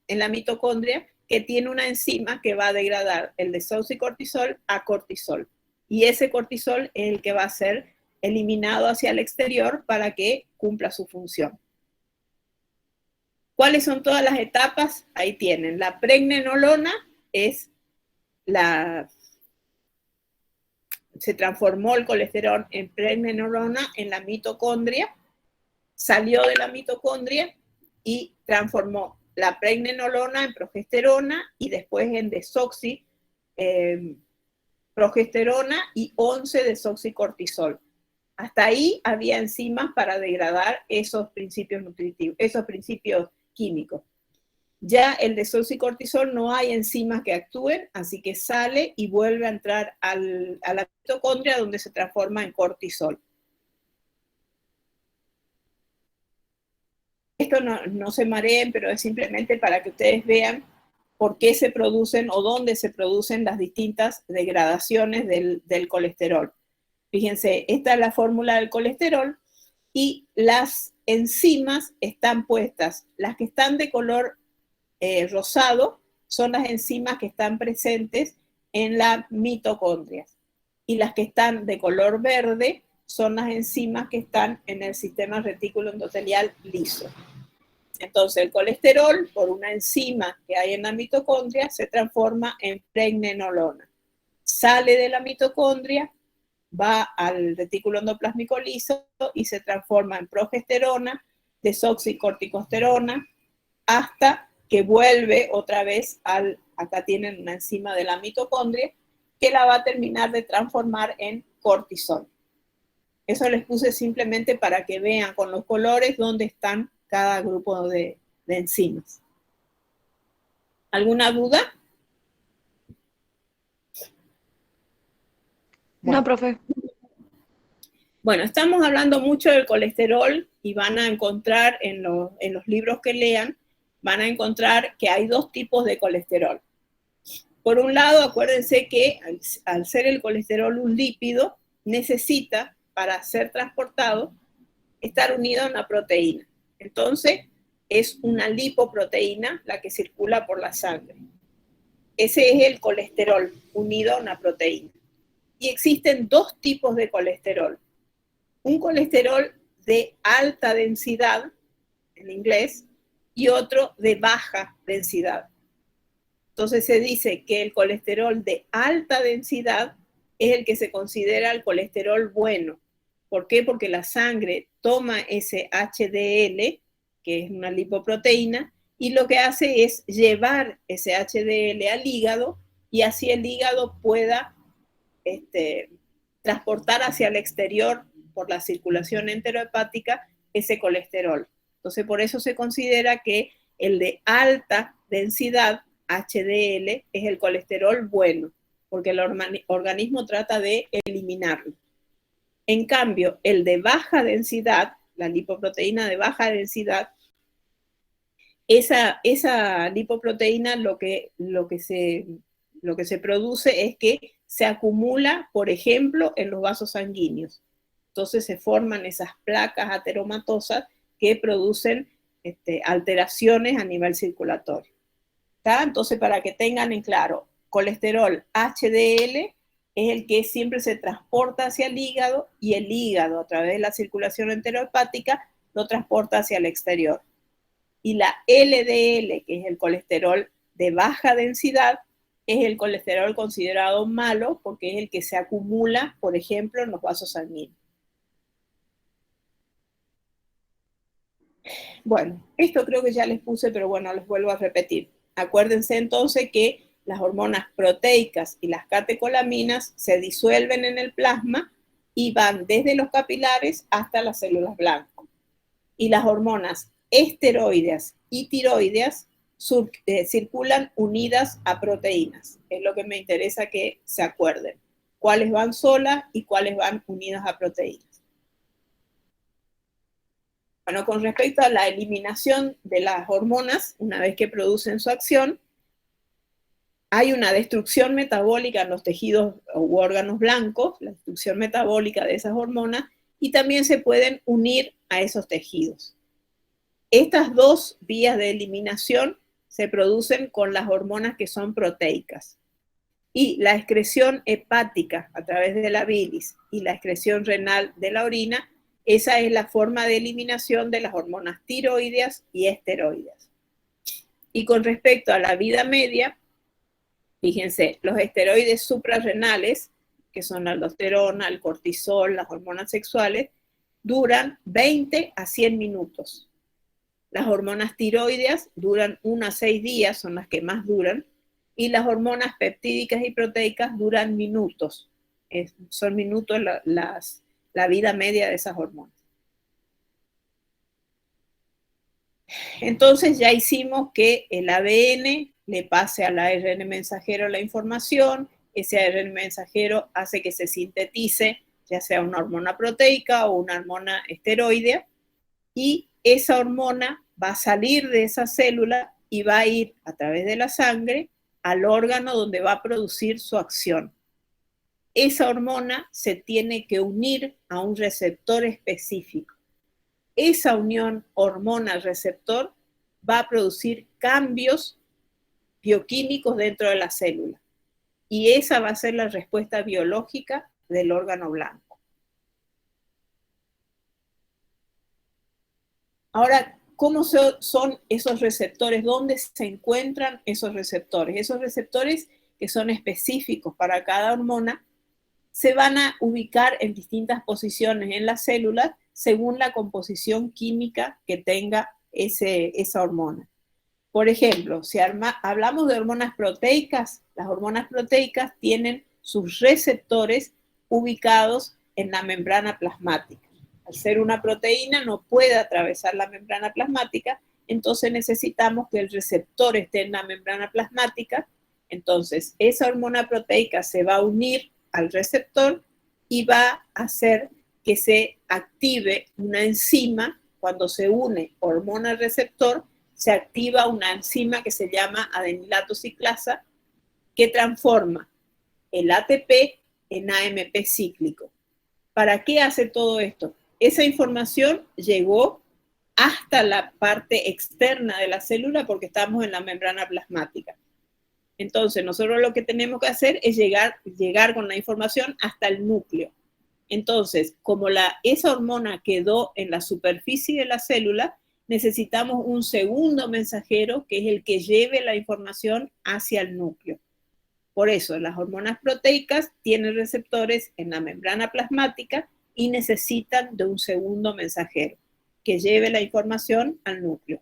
la mitocondria, que tiene una enzima que va a degradar el desoxicortisol a cortisol. Y ese cortisol es el que va a ser eliminado hacia el exterior para que cumpla su función. ¿Cuáles son todas las etapas? Ahí tienen. La pregnenolona es se transformó el colesterol en pregnenolona en la mitocondria, salió de la mitocondria y transformó la pregnenolona en progesterona y después en progesterona y 11 desoxicortisol. Hasta ahí había enzimas para degradar esos principios nutritivos, esos principios químicos. Ya el desoxicortisol no hay enzimas que actúen, así que sale y vuelve a entrar a la mitocondria, donde se transforma en cortisol. Esto no se mareen, pero es simplemente para que ustedes vean por qué se producen o dónde se producen las distintas degradaciones del colesterol. Fíjense, esta es la fórmula del colesterol y las enzimas están puestas. Las que están de color rosado son las enzimas que están presentes en las mitocondrias. Y las que están de color verde son las enzimas que están en el sistema retículo endotelial liso. Entonces el colesterol, por una enzima que hay en la mitocondria, se transforma en pregnenolona. Sale de la mitocondria, va al retículo endoplásmico liso y se transforma en progesterona, desoxicorticosterona, hasta que vuelve otra vez acá tienen una enzima de la mitocondria, que la va a terminar de transformar en cortisol. Eso les puse simplemente para que vean con los colores dónde están cada grupo de enzimas. ¿Alguna duda? Bueno. No, profe. Bueno, estamos hablando mucho del colesterol y van a encontrar en los libros que lean, van a encontrar que hay 2 tipos de colesterol. Por un lado, acuérdense que al ser el colesterol un lípido, necesita, para ser transportado, estar unido a una proteína. Entonces, es una lipoproteína la que circula por la sangre. Ese es el colesterol unido a una proteína. Y existen 2 tipos de colesterol. Un colesterol de alta densidad, en inglés, y otro de baja densidad. Entonces se dice que el colesterol de alta densidad es el que se considera el colesterol bueno. ¿Por qué? Porque la sangre toma ese HDL, que es una lipoproteína, y lo que hace es llevar ese HDL al hígado y así el hígado pueda transportar hacia el exterior por la circulación enterohepática ese colesterol. Entonces por eso se considera que el de alta densidad, HDL, es el colesterol bueno, porque el organismo trata de eliminarlo. En cambio, el de baja densidad, la lipoproteína de baja densidad, esa lipoproteína lo que se produce es que se acumula, por ejemplo, en los vasos sanguíneos. Entonces se forman esas placas ateromatosas que producen alteraciones a nivel circulatorio. ¿Está? Entonces, para que tengan en claro, colesterol HDL es el que siempre se transporta hacia el hígado y el hígado, a través de la circulación enterohepática, lo transporta hacia el exterior. Y la LDL, que es el colesterol de baja densidad, es el colesterol considerado malo porque es el que se acumula, por ejemplo, en los vasos sanguíneos. Bueno, esto creo que ya les puse, pero bueno, les vuelvo a repetir. Acuérdense entonces que las hormonas proteicas y las catecolaminas se disuelven en el plasma y van desde los capilares hasta las células blancas. Y las hormonas esteroideas y tiroideas circulan unidas a proteínas. Es lo que me interesa que se acuerden. Cuáles van solas y cuáles van unidas a proteínas. Bueno, con respecto a la eliminación de las hormonas, una vez que producen su acción, hay una destrucción metabólica en los tejidos u órganos blancos, la destrucción metabólica de esas hormonas, y también se pueden unir a esos tejidos. Estas dos vías de eliminación se producen con las hormonas que son proteicas. Y la excreción hepática a través de la bilis y la excreción renal de la orina, esa es la forma de eliminación de las hormonas tiroideas y esteroideas. Y con respecto a la vida media, fíjense, los esteroides suprarrenales, que son la aldosterona, el cortisol, las hormonas sexuales, duran 20 a 100 minutos. Las hormonas tiroideas duran 1 a 6 días, son las que más duran, y las hormonas peptídicas y proteicas duran minutos. Son minutos la vida media de esas hormonas. Entonces ya hicimos que el ADN le pase al ARN mensajero la información, ese ARN mensajero hace que se sintetice, ya sea una hormona proteica o una hormona esteroidea, y esa hormona va a salir de esa célula y va a ir a través de la sangre al órgano donde va a producir su acción. Esa hormona se tiene que unir a un receptor específico. Esa unión hormona-receptor va a producir cambios bioquímicos dentro de la célula. Y esa va a ser la respuesta biológica del órgano blanco. Ahora, ¿cómo son esos receptores? ¿Dónde se encuentran esos receptores? Esos receptores que son específicos para cada hormona se van a ubicar en distintas posiciones en las células según la composición química que tenga esa hormona. Por ejemplo, si hablamos de hormonas proteicas, las hormonas proteicas tienen sus receptores ubicados en la membrana plasmática. Al ser una proteína no puede atravesar la membrana plasmática, entonces necesitamos que el receptor esté en la membrana plasmática. Entonces, esa hormona proteica se va a unir al receptor y va a hacer que se active una enzima. Cuando se une hormona al receptor, se activa una enzima que se llama adenilato ciclasa, que transforma el ATP en AMP cíclico. ¿Para qué hace todo esto? Esa información llegó hasta la parte externa de la célula porque estamos en la membrana plasmática. Entonces, nosotros lo que tenemos que hacer es llegar con la información hasta el núcleo. Entonces, como esa hormona quedó en la superficie de la célula, necesitamos un segundo mensajero que es el que lleve la información hacia el núcleo. Por eso, las hormonas proteicas tienen receptores en la membrana plasmática y necesitan de un segundo mensajero que lleve la información al núcleo.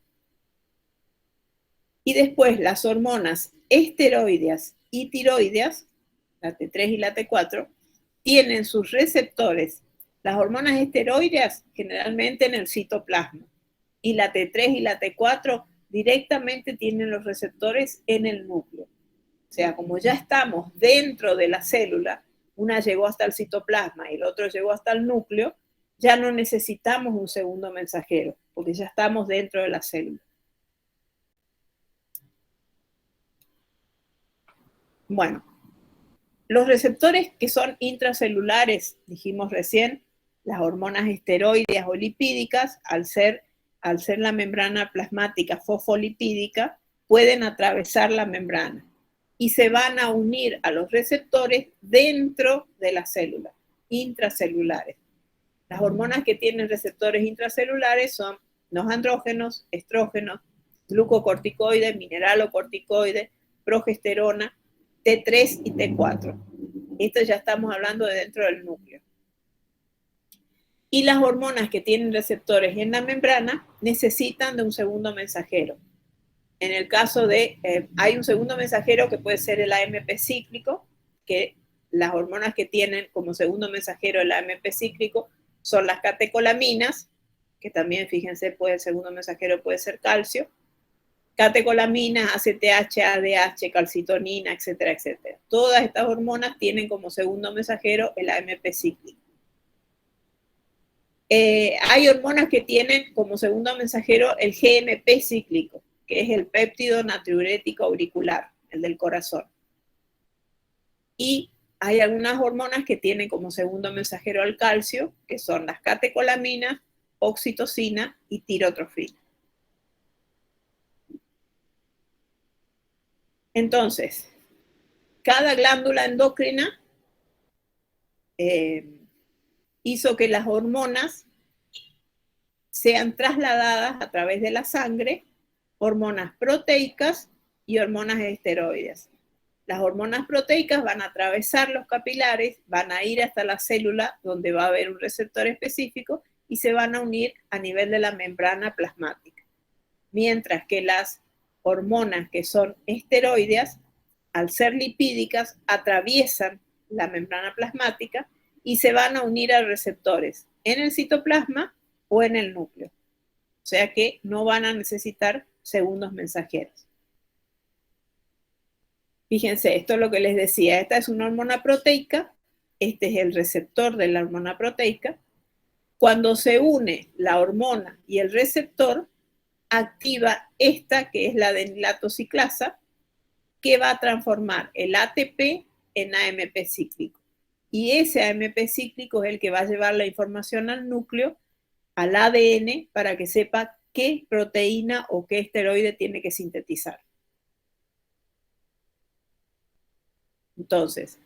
Y después las hormonas esteroideas y tiroideas, la T3 y la T4, tienen sus receptores. Las hormonas esteroideas generalmente en el citoplasma y la T3 y la T4 directamente tienen los receptores en el núcleo. O sea, como ya estamos dentro de la célula, una llegó hasta el citoplasma y el otro llegó hasta el núcleo, ya no necesitamos un segundo mensajero, porque ya estamos dentro de la célula. Bueno, los receptores que son intracelulares, dijimos recién, las hormonas esteroideas o lipídicas, al ser la membrana plasmática fosfolipídica, pueden atravesar la membrana y se van a unir a los receptores dentro de la célula, intracelulares. Las hormonas que tienen receptores intracelulares son los andrógenos, estrógenos, glucocorticoides, mineralocorticoides, progesterona, T3 y T4. Esto ya estamos hablando de dentro del núcleo. Y las hormonas que tienen receptores en la membrana necesitan de un segundo mensajero. En el caso de, hay un segundo mensajero que puede ser el AMP cíclico, que las hormonas que tienen como segundo mensajero el AMP cíclico son las catecolaminas, que también, fíjense, el segundo mensajero puede ser calcio, catecolaminas, ACTH, ADH, calcitonina, etcétera, etcétera. Todas estas hormonas tienen como segundo mensajero el AMP cíclico. Hay hormonas que tienen como segundo mensajero el GNP cíclico, que es el péptido natriurético auricular, el del corazón. Y hay algunas hormonas que tienen como segundo mensajero al calcio, que son las catecolaminas, oxitocina y tirotrofina. Entonces, cada glándula endocrina hizo que las hormonas sean trasladadas a través de la sangre, hormonas proteicas y hormonas esteroides. Las hormonas proteicas van a atravesar los capilares, van a ir hasta la célula donde va a haber un receptor específico y se van a unir a nivel de la membrana plasmática. Mientras que las hormonas que son esteroideas, al ser lipídicas, atraviesan la membrana plasmática y se van a unir a receptores en el citoplasma o en el núcleo. O sea que no van a necesitar segundos mensajeros. Fíjense, esto es lo que les decía. Esta es una hormona proteica. Este es el receptor de la hormona proteica. Cuando se une la hormona y el receptor, activa esta, que es la adenilatociclasa, que va a transformar el ATP en AMP cíclico. Y ese AMP cíclico es el que va a llevar la información al núcleo, al ADN, para que sepa qué proteína o qué esteroide tiene que sintetizar. Entonces,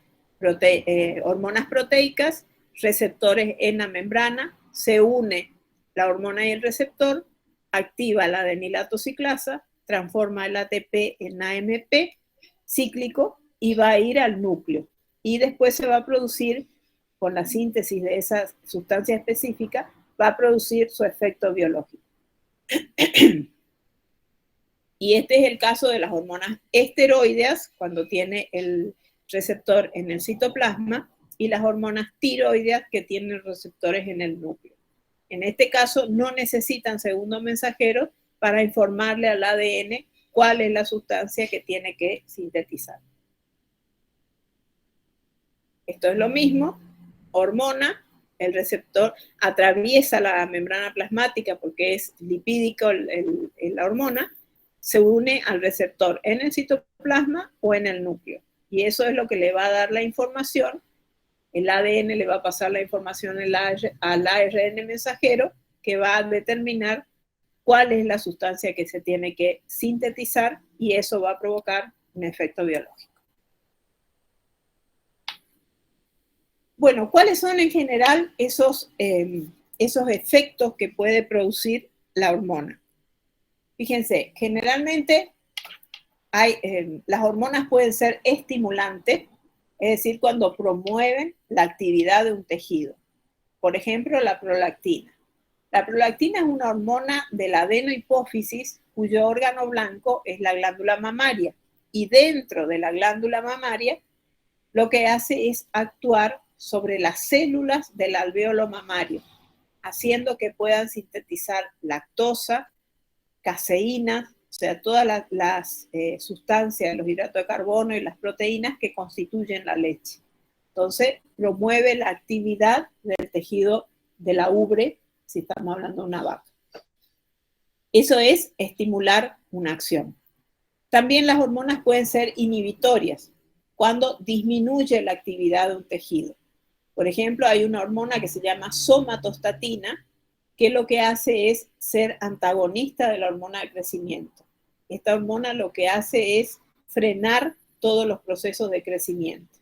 hormonas proteicas, receptores en la membrana, se une la hormona y el receptor, activa la adenilatociclasa, transforma el ATP en AMP cíclico y va a ir al núcleo. Y después se va a producir, con la síntesis de esa sustancia específica, va a producir su efecto biológico. Y este es el caso de las hormonas esteroideas, cuando tiene el receptor en el citoplasma, y las hormonas tiroideas que tienen receptores en el núcleo. En este caso no necesitan segundo mensajero para informarle al ADN cuál es la sustancia que tiene que sintetizar. Esto es lo mismo, hormona, el receptor atraviesa la membrana plasmática porque es lipídico la hormona, se une al receptor en el citoplasma o en el núcleo. Y eso es lo que le va a dar la información. El ADN le va a pasar la información al ARN mensajero, que va a determinar cuál es la sustancia que se tiene que sintetizar, y eso va a provocar un efecto biológico. Bueno, ¿cuáles son en general esos efectos que puede producir la hormona? Fíjense, generalmente las hormonas pueden ser estimulantes, es decir, cuando promueven la actividad de un tejido. Por ejemplo, la prolactina. La prolactina es una hormona de la adenohipófisis cuyo órgano blanco es la glándula mamaria. Y dentro de la glándula mamaria, lo que hace es actuar sobre las células del alvéolo mamario, haciendo que puedan sintetizar lactosa, caseína, o sea, todas las sustancias, los hidratos de carbono y las proteínas que constituyen la leche. Entonces, promueve la actividad del tejido de la ubre, si estamos hablando de una vaca. Eso es estimular una acción. También las hormonas pueden ser inhibitorias, cuando disminuye la actividad de un tejido. Por ejemplo, hay una hormona que se llama somatostatina, que lo que hace es ser antagonista de la hormona de crecimiento. Esta hormona lo que hace es frenar todos los procesos de crecimiento.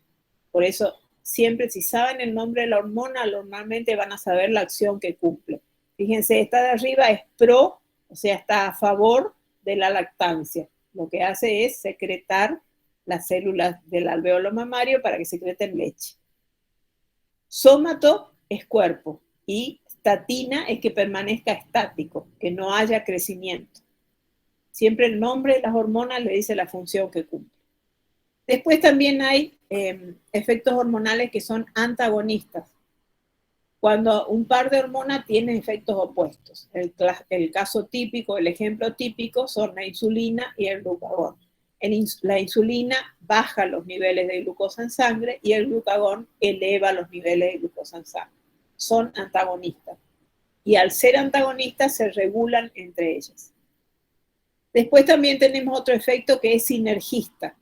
Por eso, siempre si saben el nombre de la hormona, normalmente van a saber la acción que cumple. Fíjense, esta de arriba es pro, o sea, está a favor de la lactancia. Lo que hace es secretar las células del alvéolo mamario para que secreten leche. Sómato es cuerpo y statina es que permanezca estático, que no haya crecimiento. Siempre el nombre de las hormonas le dice la función que cumple. Después también hay efectos hormonales que son antagonistas. Cuando un par de hormonas tienen efectos opuestos. El caso típico, el ejemplo típico son la insulina y el glucagón. La insulina baja los niveles de glucosa en sangre y el glucagón eleva los niveles de glucosa en sangre. Son antagonistas. Y al ser antagonistas se regulan entre ellas. Después también tenemos otro efecto que es sinergista.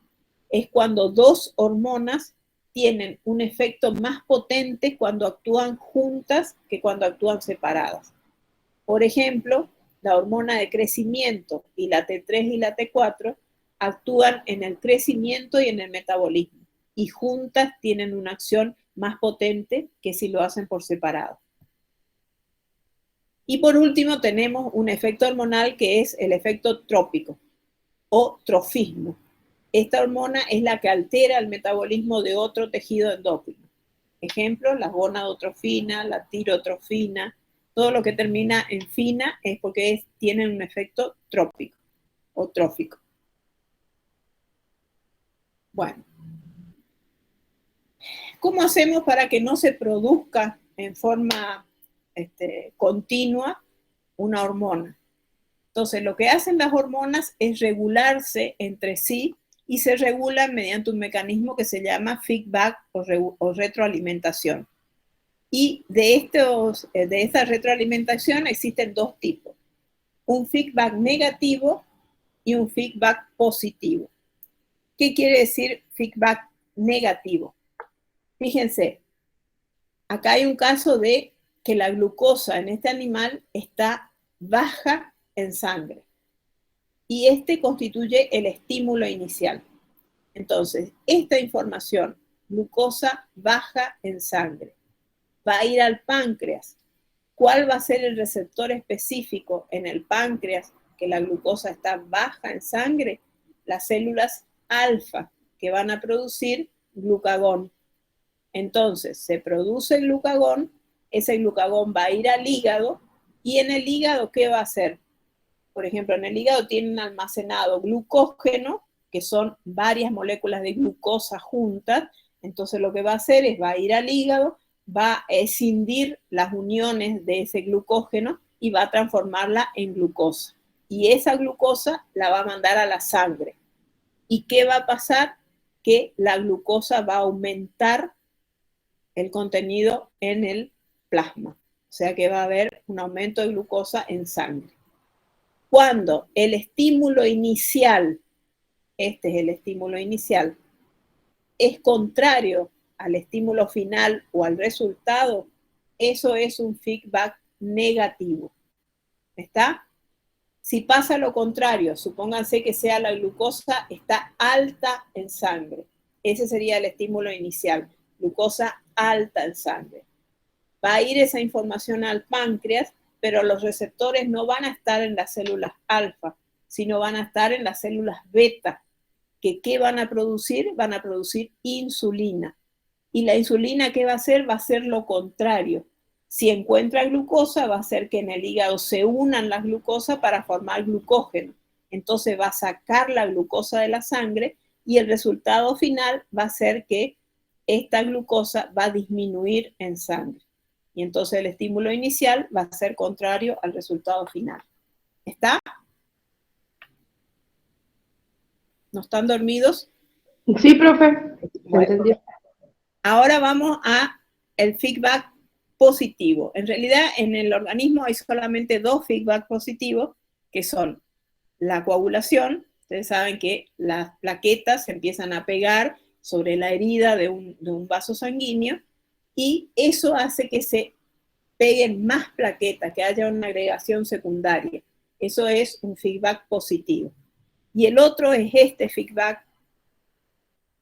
Es cuando dos hormonas tienen un efecto más potente cuando actúan juntas que cuando actúan separadas. Por ejemplo, la hormona de crecimiento y la T3 y la T4 actúan en el crecimiento y en el metabolismo, y juntas tienen una acción más potente que si lo hacen por separado. Y por último tenemos un efecto hormonal que es el efecto trópico o trofismo. Esta hormona es la que altera el metabolismo de otro tejido endocrino. Ejemplo, la gonadotrofina, la tirotrofina, todo lo que termina en fina es porque tienen un efecto trópico o trófico. Bueno, ¿cómo hacemos para que no se produzca en forma continua una hormona? Entonces, lo que hacen las hormonas es regularse entre sí y se regulan mediante un mecanismo que se llama feedback o retroalimentación. Y de esta retroalimentación existen dos tipos, un feedback negativo y un feedback positivo. ¿Qué quiere decir feedback negativo? Fíjense, acá hay un caso de que la glucosa en este animal está baja en sangre. Y este constituye el estímulo inicial. Entonces, esta información, glucosa baja en sangre, va a ir al páncreas. ¿Cuál va a ser el receptor específico en el páncreas que la glucosa está baja en sangre? Las células alfa, que van a producir glucagón. Entonces, se produce el glucagón, ese glucagón va a ir al hígado, y en el hígado, ¿qué va a hacer? Por ejemplo, en el hígado tienen almacenado glucógeno, que son varias moléculas de glucosa juntas. Entonces lo que va a hacer es, va a ir al hígado, va a escindir las uniones de ese glucógeno y va a transformarla en glucosa. Y esa glucosa la va a mandar a la sangre. ¿Y qué va a pasar? Que la glucosa va a aumentar el contenido en el plasma. O sea que va a haber un aumento de glucosa en sangre. Cuando el estímulo inicial, este es el estímulo inicial, es contrario al estímulo final o al resultado, eso es un feedback negativo. ¿Está? Si pasa lo contrario, supónganse que sea la glucosa está alta en sangre. Ese sería el estímulo inicial, glucosa alta en sangre. Va a ir esa información al páncreas, pero los receptores no van a estar en las células alfa, sino van a estar en las células beta, que ¿qué van a producir? Van a producir insulina. Y la insulina, ¿qué va a hacer? Va a hacer lo contrario. Si encuentra glucosa, va a hacer que en el hígado se unan las glucosas para formar glucógeno. Entonces va a sacar la glucosa de la sangre y el resultado final va a ser que esta glucosa va a disminuir en sangre. Y entonces el estímulo inicial va a ser contrario al resultado final. ¿Está? ¿No están dormidos? Sí, profe. Bueno, ahora vamos a el feedback positivo. En realidad, en el organismo hay solamente dos feedback positivos, que son la coagulación. Ustedes saben que las plaquetas se empiezan a pegar sobre la herida de un vaso sanguíneo, y eso hace que se peguen más plaquetas, que haya una agregación secundaria. Eso es un feedback positivo. Y el otro es este feedback,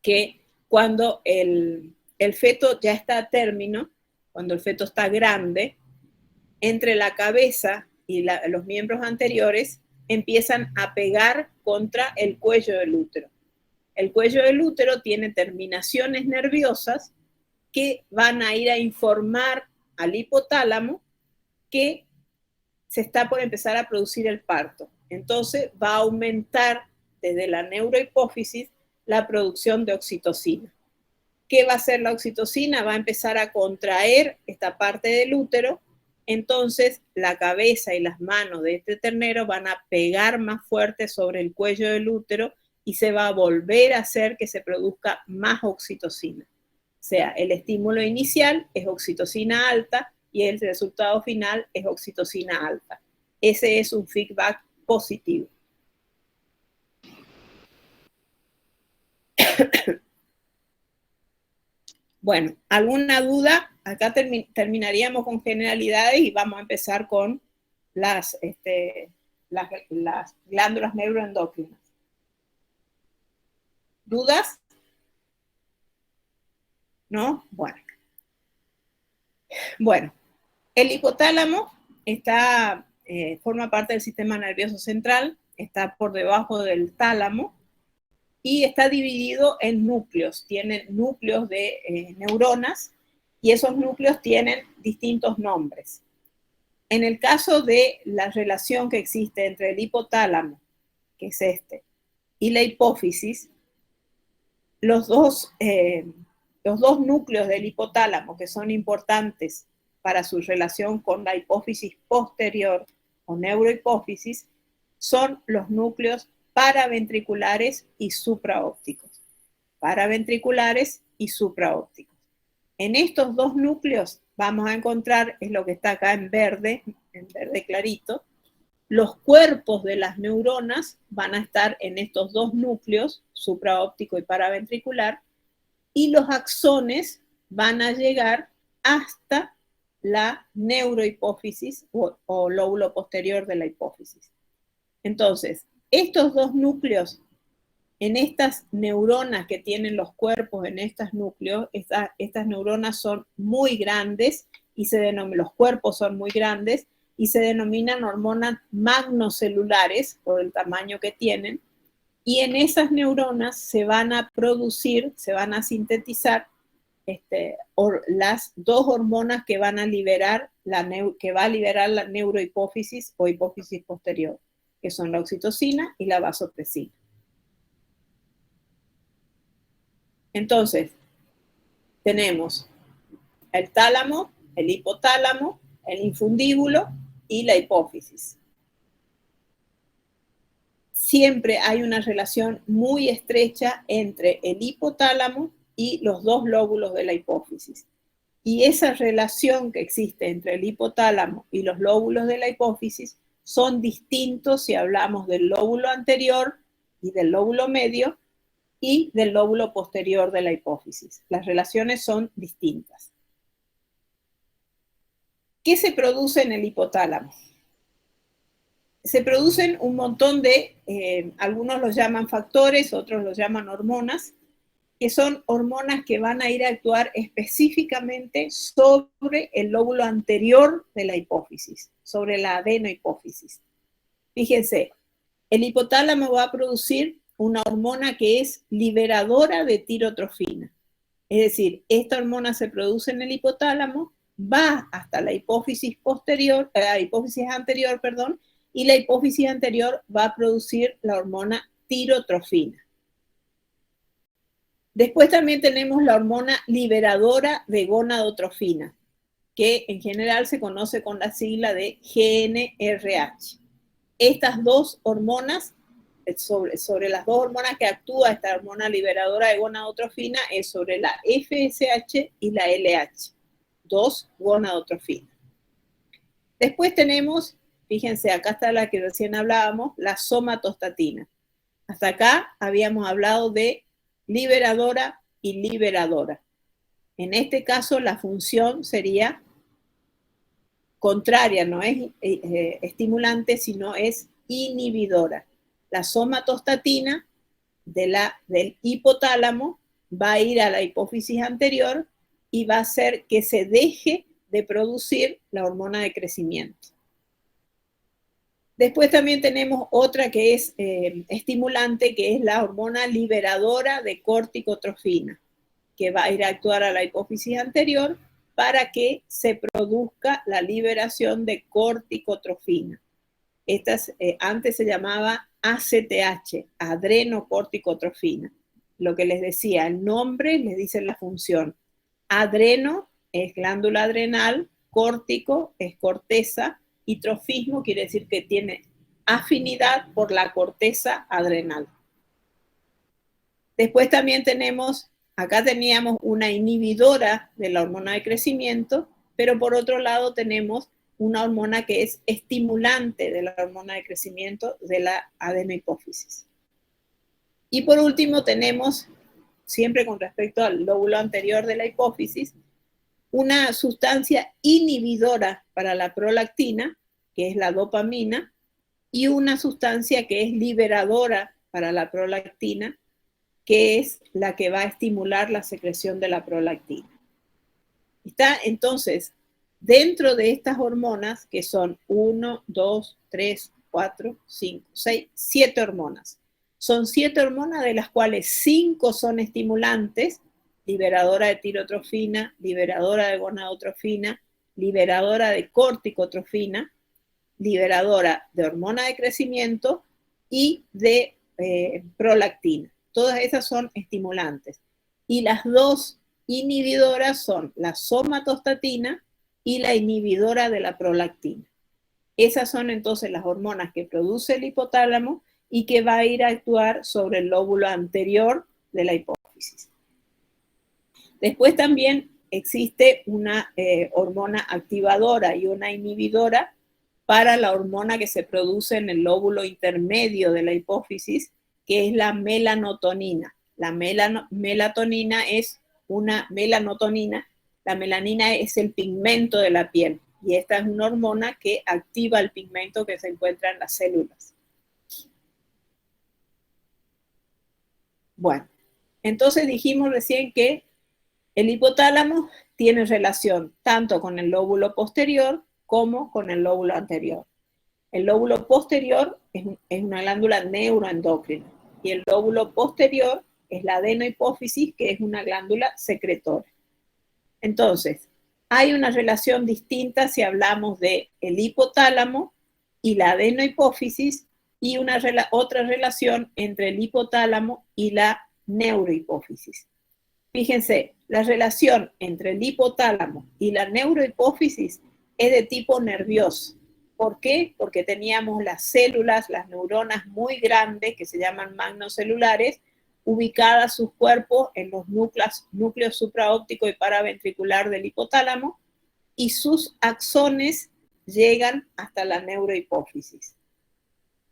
que cuando el feto ya está a término, cuando el feto está grande, entre la cabeza y los miembros anteriores empiezan a pegar contra el cuello del útero. El cuello del útero tiene terminaciones nerviosas que van a ir a informar al hipotálamo que se está por empezar a producir el parto. Entonces va a aumentar desde la neurohipófisis la producción de oxitocina. ¿Qué va a hacer la oxitocina? Va a empezar a contraer esta parte del útero, entonces la cabeza y las manos de este ternero van a pegar más fuerte sobre el cuello del útero y se va a volver a hacer que se produzca más oxitocina. O sea, el estímulo inicial es oxitocina alta y el resultado final es oxitocina alta. Ese es un feedback positivo. Bueno, ¿alguna duda? Acá terminaríamos con generalidades y vamos a empezar con las glándulas neuroendocrinas. ¿Dudas? ¿No? Bueno, el hipotálamo forma parte del sistema nervioso central, está por debajo del tálamo y está dividido en núcleos. Tienen núcleos de neuronas y esos núcleos tienen distintos nombres. En el caso de la relación que existe entre el hipotálamo, que es este, y la hipófisis, los dos núcleos del hipotálamo que son importantes para su relación con la hipófisis posterior o neurohipófisis son los núcleos paraventriculares y supraópticos. Paraventriculares y supraópticos. En estos dos núcleos vamos a encontrar, es lo que está acá en verde clarito, los cuerpos de las neuronas van a estar en estos dos núcleos, supraóptico y paraventricular, y los axones van a llegar hasta la neurohipófisis o lóbulo posterior de la hipófisis. Entonces, estos dos núcleos, en estas neuronas que tienen los cuerpos en estos núcleos, estas neuronas son muy grandes y los cuerpos son muy grandes y se denominan hormonas magnocelulares por el tamaño que tienen, y en esas neuronas se van a producir, se van a sintetizar las dos hormonas que van a liberar la neurohipófisis o hipófisis posterior, que son la oxitocina y la vasopresina. Entonces, tenemos el tálamo, el hipotálamo, el infundíbulo y la hipófisis. Siempre hay una relación muy estrecha entre el hipotálamo y los dos lóbulos de la hipófisis. Y esa relación que existe entre el hipotálamo y los lóbulos de la hipófisis son distintos si hablamos del lóbulo anterior y del lóbulo medio y del lóbulo posterior de la hipófisis. Las relaciones son distintas. ¿Qué se produce en el hipotálamo? Se producen un montón de, algunos los llaman factores, otros los llaman hormonas, que son hormonas que van a ir a actuar específicamente sobre el lóbulo anterior de la hipófisis, sobre la adenohipófisis. Fíjense, el hipotálamo va a producir una hormona que es liberadora de tirotrofina. Es decir, esta hormona se produce en el hipotálamo, va hasta la hipófisis anterior, y la hipófisis anterior va a producir la hormona tirotrofina. Después también tenemos la hormona liberadora de gonadotrofina, que en general se conoce con la sigla de GnRH. Estas dos hormonas, sobre las dos hormonas que actúa esta hormona liberadora de gonadotrofina, es sobre la FSH y la LH, 2-gonadotrofina. Después tenemos, fíjense, acá está la que recién hablábamos, la somatostatina. Hasta acá habíamos hablado de liberadora y liberadora. En este caso la función sería contraria, no es estimulante, sino es inhibidora. La somatostatina del hipotálamo va a ir a la hipófisis anterior y va a hacer que se deje de producir la hormona de crecimiento. Después también tenemos otra que es estimulante, que es la hormona liberadora de corticotrofina, que va a ir a actuar a la hipófisis anterior para que se produzca la liberación de corticotrofina. Antes se llamaba ACTH, adrenocorticotrofina. Lo que les decía, el nombre les dice la función. Adreno es glándula adrenal, córtico es corteza, y trofismo quiere decir que tiene afinidad por la corteza adrenal. Después también tenemos, acá teníamos una inhibidora de la hormona de crecimiento, pero por otro lado tenemos una hormona que es estimulante de la hormona de crecimiento de la adenohipófisis. Y por último tenemos, siempre con respecto al lóbulo anterior de la hipófisis, una sustancia inhibidora para la prolactina, que es la dopamina, y una sustancia que es liberadora para la prolactina, que es la que va a estimular la secreción de la prolactina. Está entonces dentro de estas hormonas, que son 1, 2, 3, 4, 5, 6, 7 hormonas. Son 7 hormonas de las cuales 5 son estimulantes, liberadora de tirotrofina, liberadora de gonadotrofina, liberadora de corticotrofina, liberadora de hormona de crecimiento y de prolactina. Todas esas son estimulantes. Y las 2 inhibidoras son la somatostatina y la inhibidora de la prolactina. Esas son entonces las hormonas que produce el hipotálamo y que va a ir a actuar sobre el lóbulo anterior de la hipófisis. Después también existe una hormona activadora y una inhibidora para la hormona que se produce en el lóbulo intermedio de la hipófisis, que es la melanotonina. La melatonina es una melanotonina. La melanina es el pigmento de la piel y esta es una hormona que activa el pigmento que se encuentra en las células. Bueno, entonces dijimos recién que el hipotálamo tiene relación tanto con el lóbulo posterior como con el lóbulo anterior. El lóbulo posterior es una glándula neuroendocrina y el lóbulo posterior es la adenohipófisis, que es una glándula secretora. Entonces, hay una relación distinta si hablamos de el hipotálamo y la adenohipófisis y otra relación entre el hipotálamo y la neurohipófisis. Fíjense, la relación entre el hipotálamo y la neurohipófisis es de tipo nervioso. ¿Por qué? Porque teníamos las células, las neuronas muy grandes, que se llaman magnocelulares, ubicadas sus cuerpos en los núcleos supraóptico y paraventricular del hipotálamo, y sus axones llegan hasta la neurohipófisis.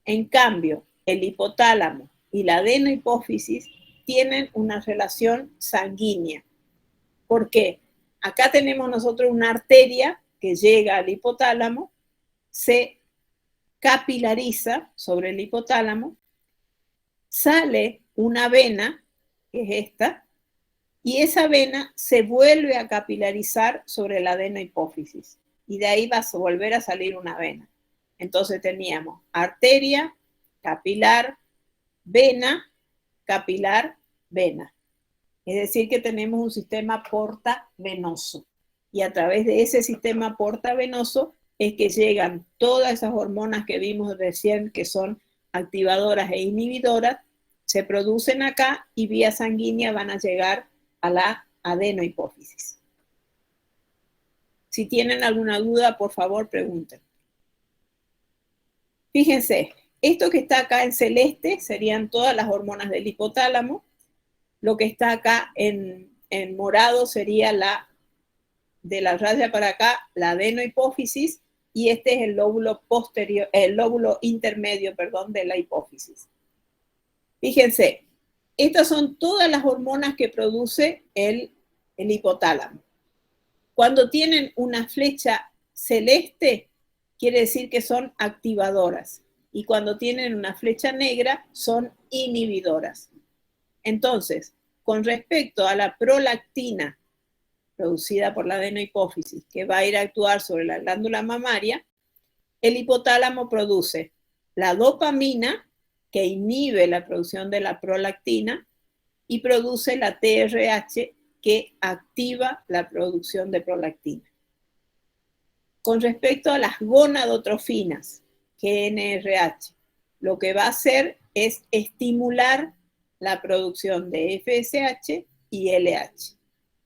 En cambio, el hipotálamo y la adenohipófisis tienen una relación sanguínea. ¿Por qué? Acá tenemos nosotros una arteria que llega al hipotálamo, se capilariza sobre el hipotálamo, sale una vena, que es esta, y esa vena se vuelve a capilarizar sobre la adenohipófisis. Y de ahí va a volver a salir una vena. Entonces teníamos arteria, capilar, vena, capilar, vena. Es decir, que tenemos un sistema portavenoso. Y a través de ese sistema portavenoso es que llegan todas esas hormonas que vimos recién, que son activadoras e inhibidoras, se producen acá y vía sanguínea van a llegar a la adenohipófisis. Si tienen alguna duda, por favor, pregunten. Fíjense, esto que está acá en celeste serían todas las hormonas del hipotálamo. Lo que está acá en morado sería de la raya para acá, la adenohipófisis, y este es el lóbulo posterior, el lóbulo intermedio, perdón, de la hipófisis. Fíjense, estas son todas las hormonas que produce el hipotálamo. Cuando tienen una flecha celeste, quiere decir que son activadoras. Y cuando tienen una flecha negra, son inhibidoras. Entonces, con respecto a la prolactina producida por la adenohipófisis, que va a ir a actuar sobre la glándula mamaria, el hipotálamo produce la dopamina, que inhibe la producción de la prolactina, y produce la TRH, que activa la producción de prolactina. Con respecto a las gonadotrofinas, GnRH, lo que va a hacer es estimular la producción de FSH y LH.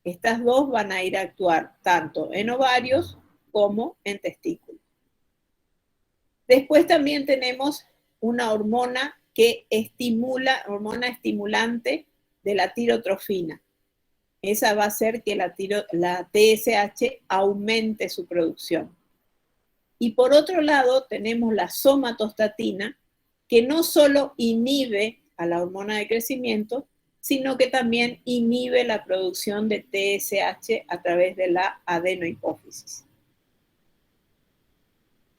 Estas dos van a ir a actuar tanto en ovarios como en testículos. Después también tenemos una hormona que estimula, hormona estimulante de la tirotrofina. Esa va a hacer que la TSH aumente su producción. Y por otro lado tenemos la somatostatina, que no solo inhibe a la hormona de crecimiento, sino que también inhibe la producción de TSH a través de la adenohipófisis.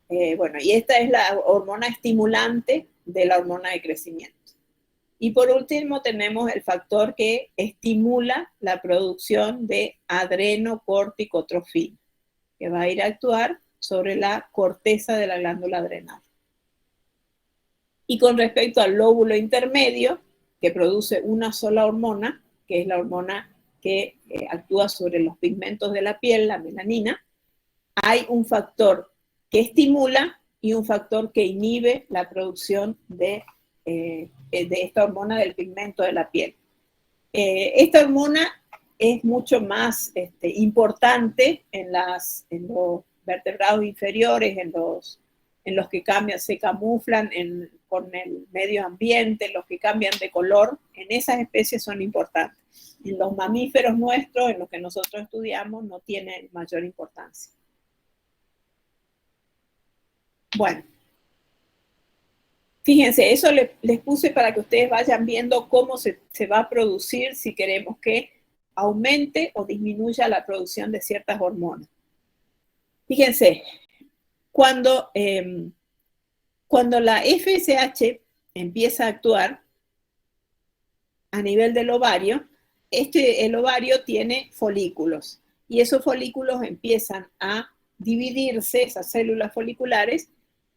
Bueno, y esta es la hormona estimulante de la hormona de crecimiento. Y por último tenemos el factor que estimula la producción de adrenocorticotrofina, que va a ir a actuar sobre la corteza de la glándula adrenal. Y con respecto al lóbulo intermedio, que produce una sola hormona, que es la hormona que actúa sobre los pigmentos de la piel, la melanina, hay un factor que estimula y un factor que inhibe la producción de esta hormona del pigmento de la piel. Esta hormona es mucho más importante en los vertebrados inferiores, en los que cambian, se camuflan con el medio ambiente, los que cambian de color, en esas especies son importantes. En los mamíferos nuestros, en los que nosotros estudiamos, no tiene mayor importancia. Bueno, fíjense, eso les puse para que ustedes vayan viendo cómo se va a producir si queremos que aumente o disminuya la producción de ciertas hormonas. Fíjense, cuando la FSH empieza a actuar a nivel del ovario, el ovario tiene folículos y esos folículos empiezan a dividirse, esas células foliculares,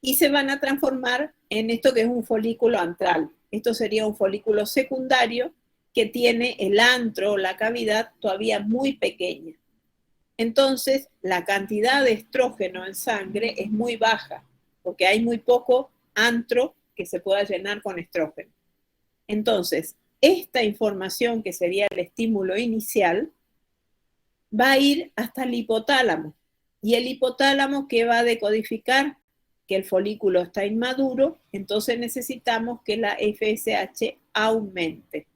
y se van a transformar en esto que es un folículo antral. Esto sería un folículo secundario que tiene el antro, la cavidad, todavía muy pequeña. Entonces, la cantidad de estrógeno en sangre es muy baja, porque hay muy poco antro que se pueda llenar con estrógeno. Entonces, esta información, que sería el estímulo inicial, va a ir hasta el hipotálamo. ¿Y el hipotálamo qué va a decodificar? Que el folículo está inmaduro, entonces necesitamos que la FSH aumente.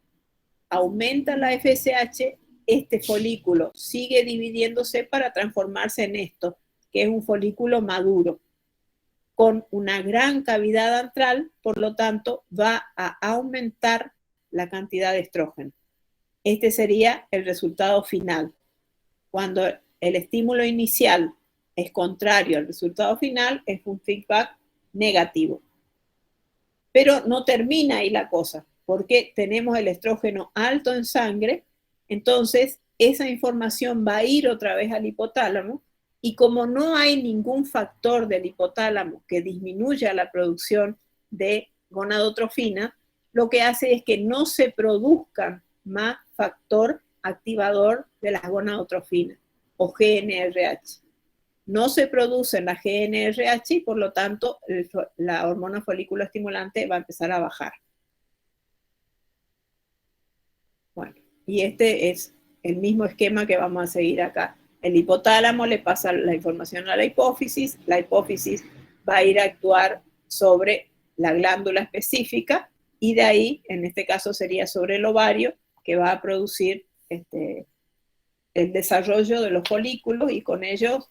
Aumenta la FSH, este folículo sigue dividiéndose para transformarse en esto, que es un folículo maduro, con una gran cavidad antral, por lo tanto va a aumentar la cantidad de estrógeno. Este sería el resultado final. Cuando el estímulo inicial es contrario al resultado final, es un feedback negativo. Pero no termina ahí la cosa, porque tenemos el estrógeno alto en sangre, entonces esa información va a ir otra vez al hipotálamo, y como no hay ningún factor del hipotálamo que disminuya la producción de gonadotrofina, lo que hace es que no se produzca más factor activador de las gonadotrofinas, o GnRH. No se produce la GnRH y por lo tanto la hormona folículo estimulante va a empezar a bajar. Bueno, y este es el mismo esquema que vamos a seguir acá. El hipotálamo le pasa la información a la hipófisis va a ir a actuar sobre la glándula específica, y de ahí, en este caso sería sobre el ovario, que va a producir el desarrollo de los folículos y con ellos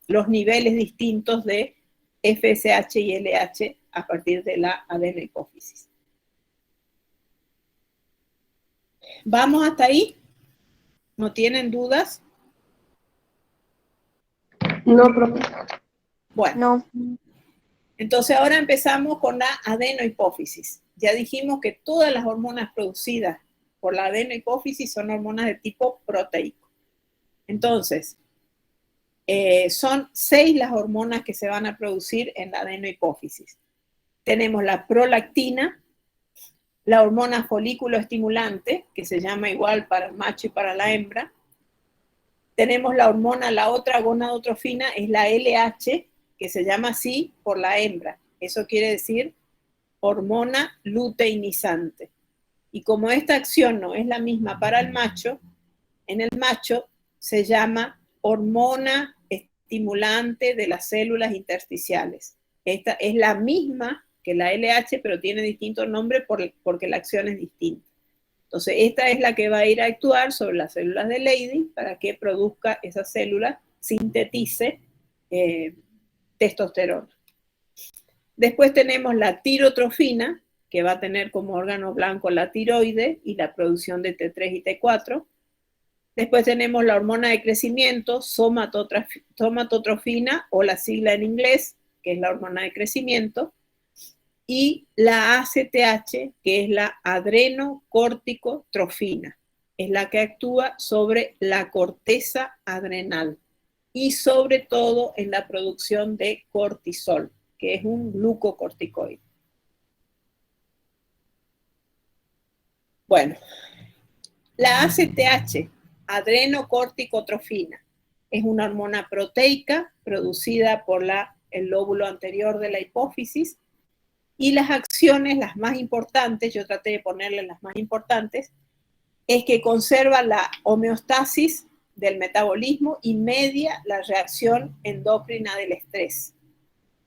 los niveles distintos de FSH y LH a partir de la adenohipófisis. ¿Vamos hasta ahí? ¿No tienen dudas? No, profe. Bueno, no. Entonces ahora empezamos con la adenohipófisis. Ya dijimos que todas las hormonas producidas por la adenohipófisis son hormonas de tipo proteico. Entonces, Son 6 las hormonas que se van a producir en la adenohipófisis. Tenemos la prolactina, la hormona folículo estimulante, que se llama igual para el macho y para la hembra. Tenemos la hormona, la otra gonadotrofina, es la LH, que se llama así por la hembra. Eso quiere decir hormona luteinizante. Y como esta acción no es la misma para el macho, en el macho se llama hormona estimulante de las células intersticiales. Esta es la misma que la LH, pero tiene distinto nombre porque la acción es distinta. Entonces, esta es la que va a ir a actuar sobre las células de Leydig para que produzca esa célula, sintetice testosterona. Después tenemos la tirotrofina, que va a tener como órgano blanco la tiroide y la producción de T3 y T4. Después tenemos la hormona de crecimiento, somatotrofina, o la sigla en inglés, que es la hormona de crecimiento, y la ACTH, que es la adrenocorticotrofina. Es la que actúa sobre la corteza adrenal y sobre todo en la producción de cortisol, que es un glucocorticoide. Bueno, la ACTH, adrenocorticotrofina, es una hormona proteica producida por el lóbulo anterior de la hipófisis, y las acciones, las más importantes, yo traté de ponerle las más importantes, es que conserva la homeostasis del metabolismo y media la reacción endocrina del estrés.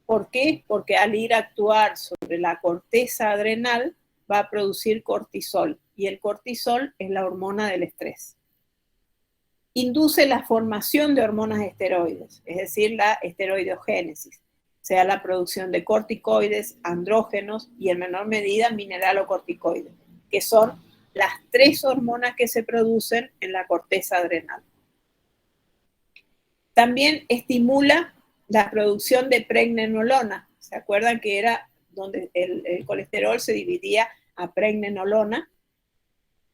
¿Por qué? Porque al ir a actuar sobre la corteza adrenal va a producir cortisol, y el cortisol es la hormona del estrés. Induce la formación de hormonas esteroides, es decir, la esteroideogénesis, sea la producción de corticoides, andrógenos y en menor medida mineralocorticoides, que son las 3 hormonas que se producen en la corteza adrenal. También estimula la producción de pregnenolona. ¿Se acuerdan que era donde el colesterol se dividía a pregnenolona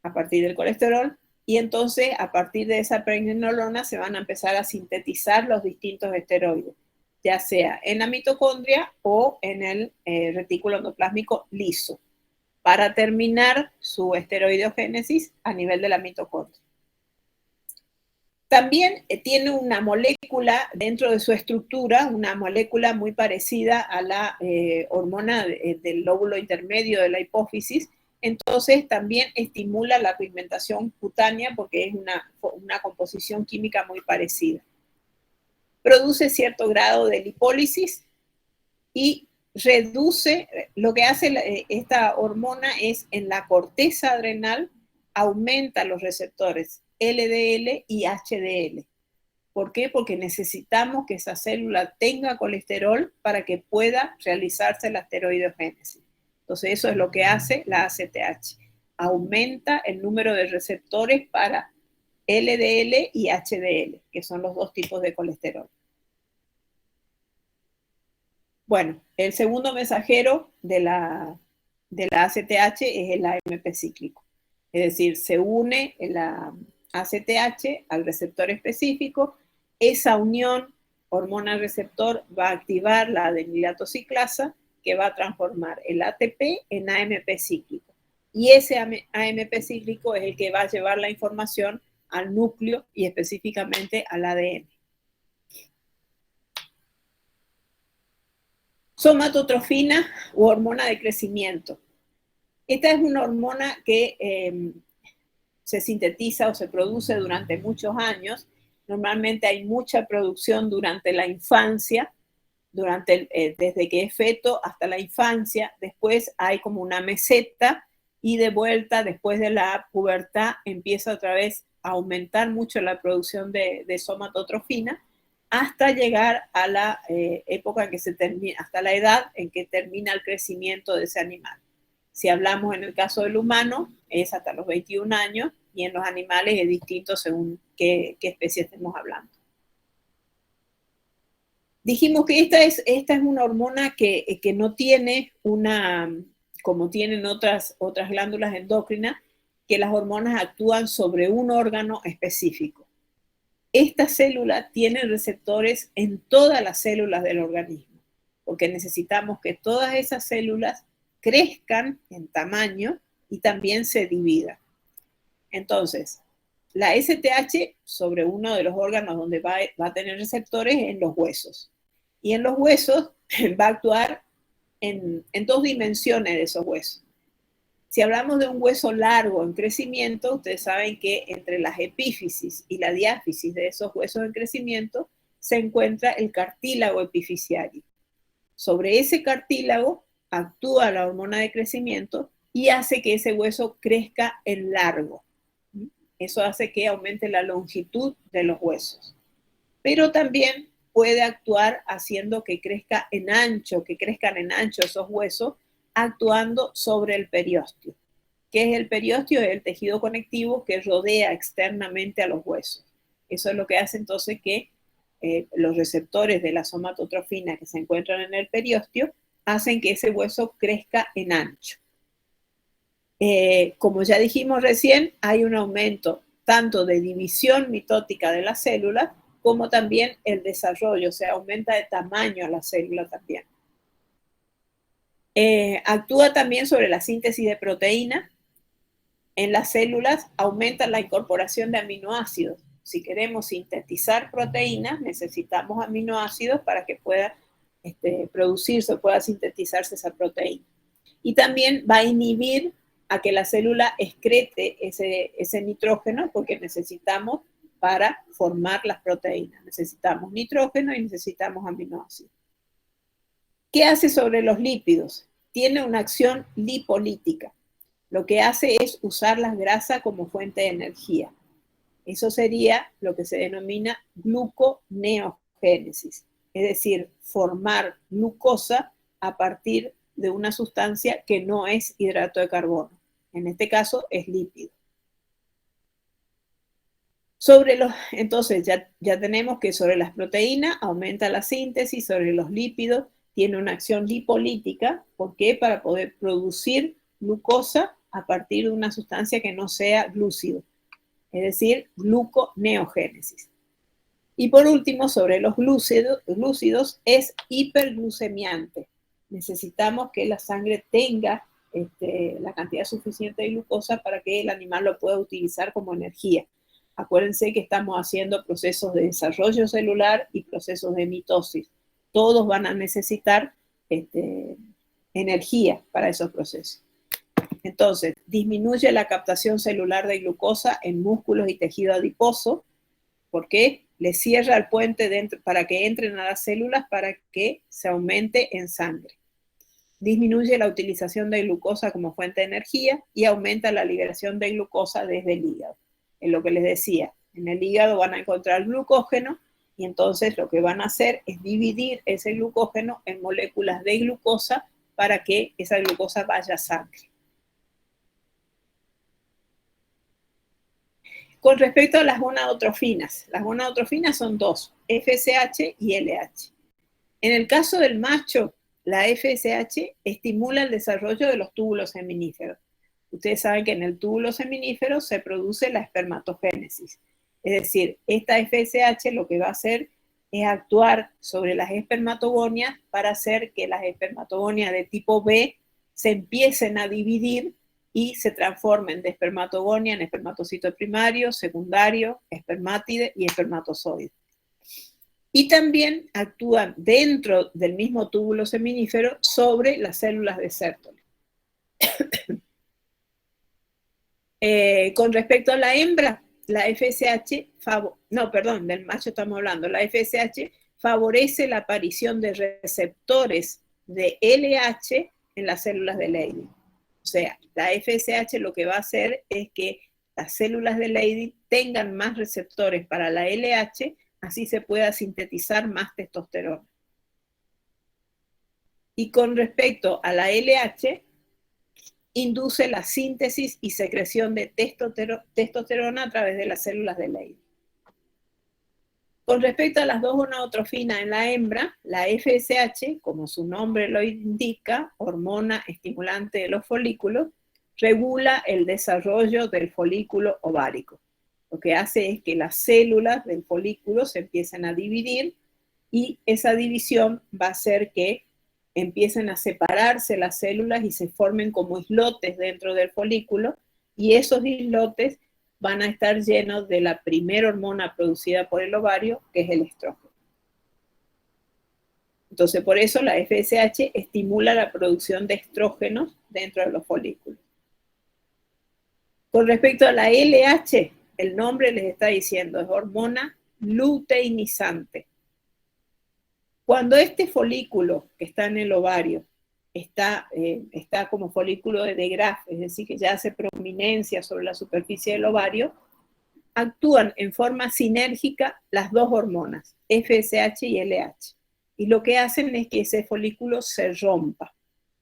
a partir del colesterol? Y entonces, a partir de esa pregnenolona se van a empezar a sintetizar los distintos esteroides, ya sea en la mitocondria o en el retículo endoplásmico liso, para terminar su esteroideogénesis a nivel de la mitocondria. También tiene una molécula dentro de su estructura, una molécula muy parecida a la hormona del lóbulo intermedio de la hipófisis. Entonces también estimula la pigmentación cutánea porque es una composición química muy parecida. Produce cierto grado de lipólisis y reduce, lo que hace esta hormona es en la corteza adrenal, aumenta los receptores LDL y HDL. ¿Por qué? Porque necesitamos que esa célula tenga colesterol para que pueda realizarse la esteroidogénesis. Entonces eso es lo que hace la ACTH. Aumenta el número de receptores para LDL y HDL, que son los 2 tipos de colesterol. Bueno, el segundo mensajero de la ACTH es el AMP cíclico. Es decir, se une la ACTH al receptor específico. Esa unión hormona-receptor va a activar la adenilatociclasa, que va a transformar el ATP en AMP cíclico. Y ese AMP cíclico es el que va a llevar la información al núcleo y específicamente al ADN. Somatotrofina u hormona de crecimiento. Esta es una hormona que se sintetiza o se produce durante muchos años. Normalmente hay mucha producción durante la infancia, desde que es feto hasta la infancia. Después hay como una meseta y de vuelta, después de la pubertad, empieza otra vez a aumentar mucho la producción de somatotrofina hasta llegar a la época en que se termina, hasta la edad en que termina el crecimiento de ese animal. Si hablamos en el caso del humano, es hasta los 21 años, y en los animales es distinto según qué especie estemos hablando. Dijimos que esta es una hormona que no tiene como tienen otras glándulas endocrinas, que las hormonas actúan sobre un órgano específico. esta célula tiene receptores en todas las células del organismo, porque necesitamos que todas esas células crezcan en tamaño y también se dividan. Entonces, la STH sobre uno de los órganos donde va a tener receptores en los huesos. Y en los huesos va a actuar en dos dimensiones de esos huesos. Si hablamos de un hueso largo en crecimiento, ustedes saben que entre las epífisis y la diáfisis de esos huesos en crecimiento se encuentra el cartílago epifisiario. Sobre ese cartílago actúa la hormona de crecimiento y hace que ese hueso crezca en largo. Eso hace que aumente la longitud de los huesos. Pero también puede actuar haciendo que crezcan en ancho esos huesos, actuando sobre el periósteo. ¿Qué es el periósteo? Es el tejido conectivo que rodea externamente a los huesos. Eso es lo que hace entonces que los receptores de la somatotrofina que se encuentran en el periósteo hacen que ese hueso crezca en ancho. Como ya dijimos recién, hay un aumento tanto de división mitótica de las células como también el desarrollo, o sea, aumenta de tamaño a la célula también. Actúa también sobre la síntesis de proteína. En las células aumenta la incorporación de aminoácidos. Si queremos sintetizar proteínas, necesitamos aminoácidos para que pueda producirse o pueda sintetizarse esa proteína. Y también va a inhibir a que la célula excrete ese nitrógeno, porque necesitamos para formar las proteínas. Necesitamos nitrógeno y necesitamos aminoácidos. ¿Qué hace sobre los lípidos? Tiene una acción lipolítica. Lo que hace es usar las grasas como fuente de energía. Eso sería lo que se denomina gluconeogénesis, es decir, formar glucosa a partir de una sustancia que no es hidrato de carbono. En este caso es lípido. Entonces ya tenemos que sobre las proteínas aumenta la síntesis, sobre los lípidos tiene una acción lipolítica. ¿Por qué? Para poder producir glucosa a partir de una sustancia que no sea glúcido, es decir, gluconeogénesis. Y por último, sobre los glúcidos es hiperglucemiante. Necesitamos que la sangre tenga la cantidad suficiente de glucosa para que el animal lo pueda utilizar como energía. Acuérdense que estamos haciendo procesos de desarrollo celular y procesos de mitosis. Todos van a necesitar energía para esos procesos. Entonces, disminuye la captación celular de glucosa en músculos y tejido adiposo, porque le cierra el puente para que entren a las células para que se aumente en sangre. Disminuye la utilización de glucosa como fuente de energía y aumenta la liberación de glucosa desde el hígado. Es lo que les decía, en el hígado van a encontrar glucógeno y entonces lo que van a hacer es dividir ese glucógeno en moléculas de glucosa para que esa glucosa vaya a sangre. Con respecto a las gonadotrofinas son dos, FSH y LH. En el caso del macho, la FSH estimula el desarrollo de los túbulos seminíferos. Ustedes saben que en el túbulo seminífero se produce la espermatogénesis. Es decir, esta FSH lo que va a hacer es actuar sobre las espermatogonias para hacer que las espermatogonias de tipo B se empiecen a dividir y se transformen de espermatogonia en espermatocito primario, secundario, espermátide y espermatozoide. Y también actúan dentro del mismo túbulo seminífero sobre las células de Sertoli. Con respecto a la hembra, la FSH, del macho estamos hablando, la FSH favorece la aparición de receptores de LH en las células de Leydig. O sea, la FSH lo que va a hacer es que las células de Leydig tengan más receptores para la LH, así se pueda sintetizar más testosterona. Y con respecto a la LH, induce la síntesis y secreción de testosterona a través de las células de Leydig. Con respecto a las dos gonadotrofinas en la hembra, la FSH, como su nombre lo indica, hormona estimulante de los folículos, regula el desarrollo del folículo ovárico. lo que hace es que las células del folículo se empiecen a dividir y esa división va a hacer que empiecen a separarse las células y se formen como islotes dentro del folículo, y esos islotes van a estar llenos de la primera hormona producida por el ovario, que es el estrógeno. Entonces, por eso la FSH estimula la producción de estrógenos dentro de los folículos. Con respecto a la LH, el nombre les está diciendo, es hormona luteinizante. Cuando este folículo que está en el ovario está como folículo de Graf, es decir, que ya hace prominencia sobre la superficie del ovario, actúan en forma sinérgica las dos hormonas, FSH y LH. Y lo que hacen es que ese folículo se rompa.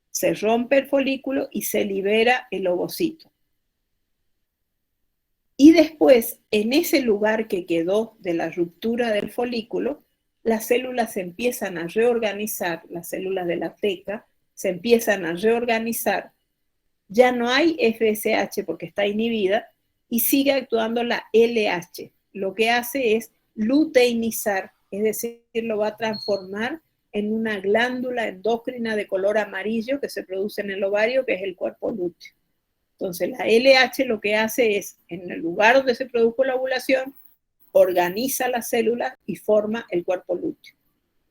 Se rompe el folículo y se libera el ovocito. Y después, en ese lugar que quedó de la ruptura del folículo, las células se empiezan a reorganizar, las células de la teca se empiezan a reorganizar. Ya no hay FSH porque está inhibida y sigue actuando la LH. Lo que hace es luteinizar, es decir, lo va a transformar en una glándula endocrina de color amarillo que se produce en el ovario, que es el cuerpo lúteo. Entonces la LH lo que hace es, en el lugar donde se produjo la ovulación, organiza las células y forma el cuerpo lúteo.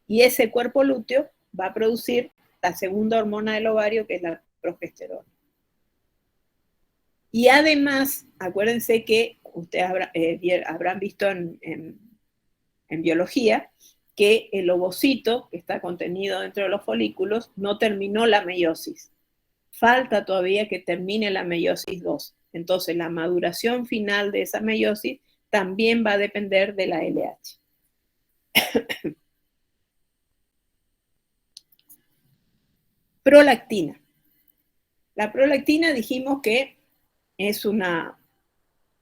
Y ese cuerpo lúteo va a producir la segunda hormona del ovario, que es la progesterona. Y además, acuérdense que ustedes habrán visto en biología que el ovocito, que está contenido dentro de los folículos, no terminó la meiosis. Falta todavía que termine la meiosis 2. Entonces, la maduración final de esa meiosis también va a depender de la LH. Prolactina. La prolactina dijimos que es una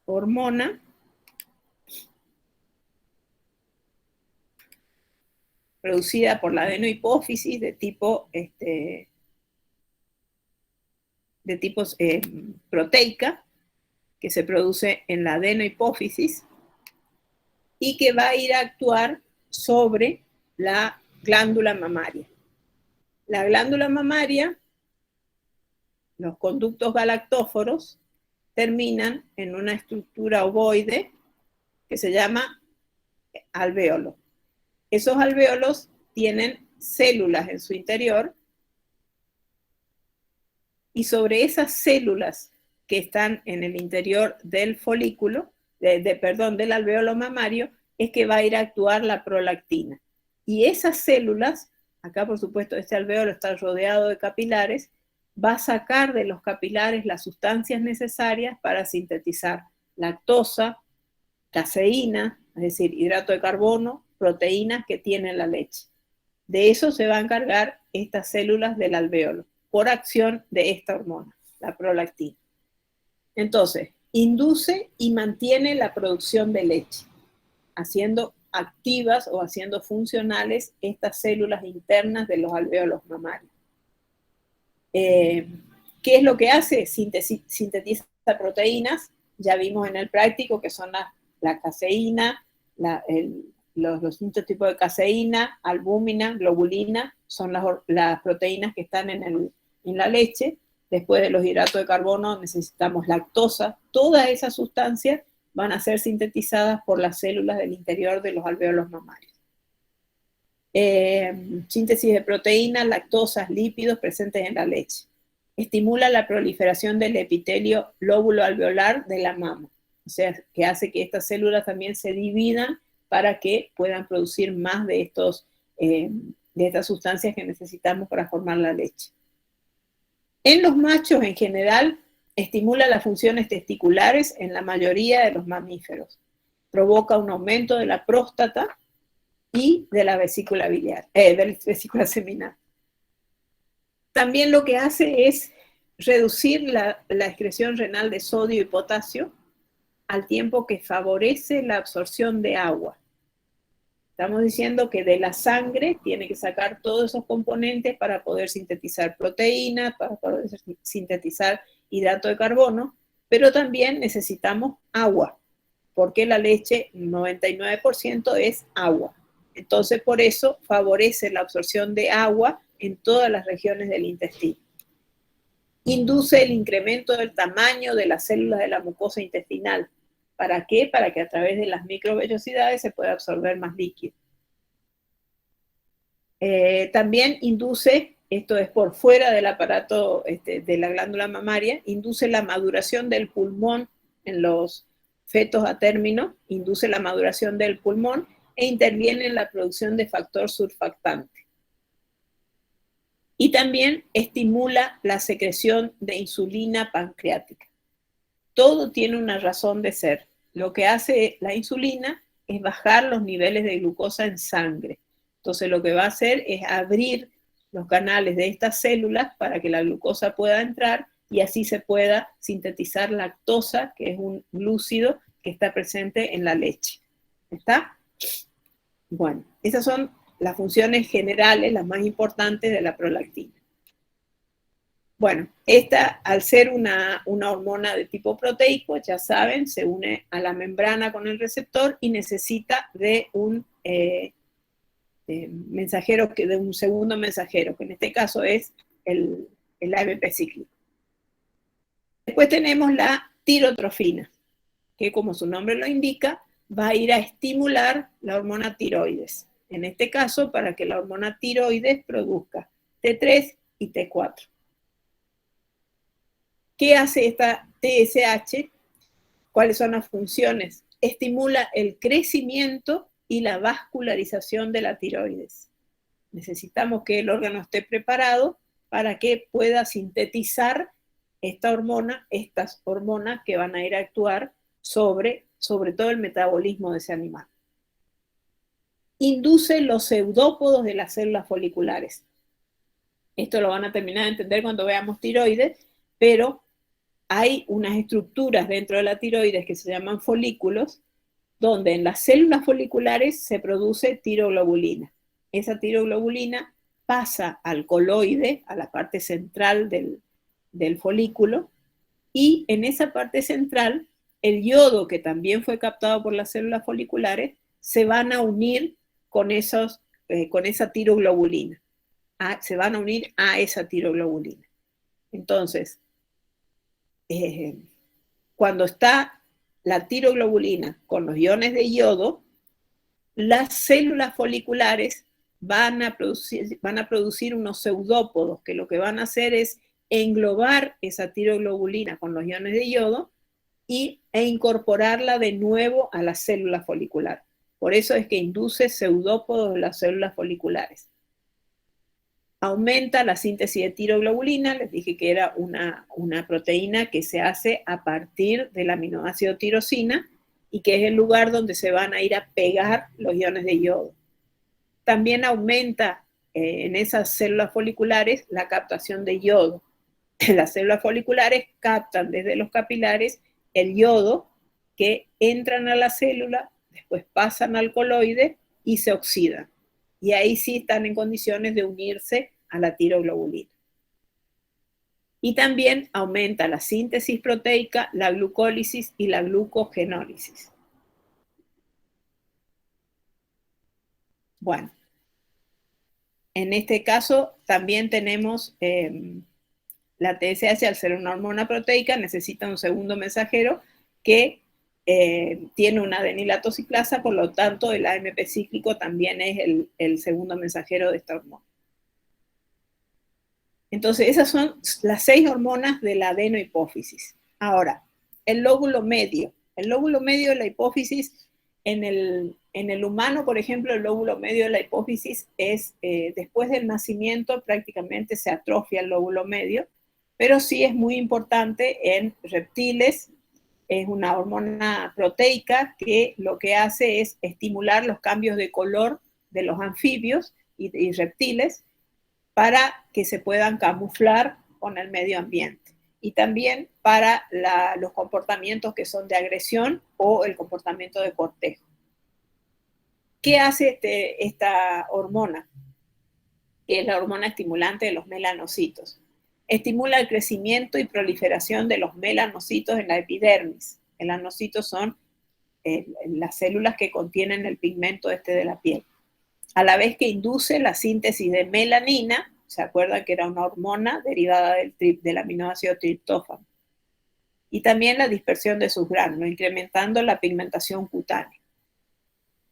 hormona producida por la adenohipófisis de tipo proteica, que se produce en la adenohipófisis y que va a ir a actuar sobre la glándula mamaria. La glándula mamaria, los conductos galactóforos, terminan en una estructura ovoide que se llama alvéolo. Esos alvéolos tienen células en su interior y sobre esas células que están en el interior del folículo, del alvéolo mamario, es que va a ir a actuar la prolactina. Y esas células, acá por supuesto este alvéolo está rodeado de capilares, va a sacar de los capilares las sustancias necesarias para sintetizar lactosa, caseína, es decir, hidrato de carbono, proteínas que tiene la leche. De eso se va a encargar estas células del alvéolo, por acción de esta hormona, la prolactina. Entonces, induce y mantiene la producción de leche, haciendo activas o haciendo funcionales estas células internas de los alvéolos mamarios. ¿Qué es lo que hace? Sintetiza proteínas, ya vimos en el práctico que son la caseína, los distintos tipos de caseína, albúmina, globulina, son las proteínas que están en la leche. Después de los hidratos de carbono necesitamos lactosa. Todas esas sustancias van a ser sintetizadas por las células del interior de los alvéolos mamarios. Síntesis de proteínas, lactosas, lípidos presentes en la leche. Estimula la proliferación del epitelio lóbulo alveolar de la mama, o sea, que hace que estas células también se dividan para que puedan producir más de estas sustancias que necesitamos para formar la leche. En los machos, en general, estimula las funciones testiculares en la mayoría de los mamíferos. Provoca un aumento de la próstata y de la vesícula biliar, de la vesícula seminal. También lo que hace es reducir la excreción renal de sodio y potasio al tiempo que favorece la absorción de agua. Estamos diciendo que de la sangre tiene que sacar todos esos componentes para poder sintetizar proteínas, para poder sintetizar hidrato de carbono, pero también necesitamos agua, porque la leche, 99% es agua. Entonces, por eso favorece la absorción de agua en todas las regiones del intestino. Induce el incremento del tamaño de las células de la mucosa intestinal. ¿Para qué? Para que a través de las microvellosidades se pueda absorber más líquido. También induce, esto es por fuera del aparato de la glándula mamaria, induce la maduración del pulmón en los fetos a término, induce la maduración del pulmón e interviene en la producción de factor surfactante. Y también estimula la secreción de insulina pancreática. Todo tiene una razón de ser. Lo que hace la insulina es bajar los niveles de glucosa en sangre. Entonces lo que va a hacer es abrir los canales de estas células para que la glucosa pueda entrar y así se pueda sintetizar lactosa, que es un glúcido que está presente en la leche. ¿Está? Bueno, esas son las funciones generales, las más importantes de la prolactina. Bueno, esta, al ser una hormona de tipo proteico, ya saben, se une a la membrana con el receptor y necesita de un mensajero, de un segundo mensajero, que en este caso es el AMP cíclico. Después tenemos la tirotrofina, que como su nombre lo indica, va a ir a estimular la hormona tiroides. En este caso, para que la hormona tiroides produzca T3 y T4. ¿Qué hace esta TSH? ¿Cuáles son las funciones? Estimula el crecimiento y la vascularización de la tiroides. Necesitamos que el órgano esté preparado para que pueda sintetizar estas hormonas que van a ir a actuar sobre todo el metabolismo de ese animal. Induce los pseudópodos de las células foliculares. Esto lo van a terminar de entender cuando veamos tiroides, pero hay unas estructuras dentro de la tiroides que se llaman folículos, donde en las células foliculares se produce tiroglobulina. Esa tiroglobulina pasa al coloide, a la parte central del folículo, y en esa parte central, el yodo, que también fue captado por las células foliculares, se van a unir con esa tiroglobulina. Se van a unir a esa tiroglobulina. Entonces, cuando está la tiroglobulina con los iones de yodo, las células foliculares van a producir unos pseudópodos que lo que van a hacer es englobar esa tiroglobulina con los iones de yodo e incorporarla de nuevo a la célula folicular. Por eso es que induce pseudópodos de las células foliculares. Aumenta la síntesis de tiroglobulina, les dije que era una proteína que se hace a partir del aminoácido tirosina y que es el lugar donde se van a ir a pegar los iones de yodo. También aumenta en esas células foliculares la captación de yodo. Las células foliculares captan desde los capilares el yodo que entran a la célula, después pasan al coloide y se oxidan. Y ahí sí están en condiciones de unirse a la tiroglobulina. Y también aumenta la síntesis proteica, la glucólisis y la glucogenólisis. Bueno, en este caso también tenemos la TSH, al ser una hormona proteica, necesita un segundo mensajero que tiene una adenilatociclasa, por lo tanto el AMP cíclico también es el segundo mensajero de esta hormona. Entonces esas son las 6 hormonas de la adenohipófisis. Ahora, el lóbulo medio. El lóbulo medio de la hipófisis, en el humano, por ejemplo, el lóbulo medio de la hipófisis es, después del nacimiento prácticamente se atrofia el lóbulo medio, pero sí es muy importante en reptiles. Es una hormona proteica que lo que hace es estimular los cambios de color de los anfibios y reptiles para que se puedan camuflar con el medio ambiente. Y también para los comportamientos que son de agresión o el comportamiento de cortejo. ¿Qué hace esta hormona? Que es la hormona estimulante de los melanocitos. Estimula el crecimiento y proliferación de los melanocitos en la epidermis. Melanocitos son las células que contienen el pigmento de la piel, a la vez que induce la síntesis de melanina. ¿Se acuerdan que era una hormona derivada del aminoácido triptófano? Y también la dispersión de sus gránulos, incrementando la pigmentación cutánea.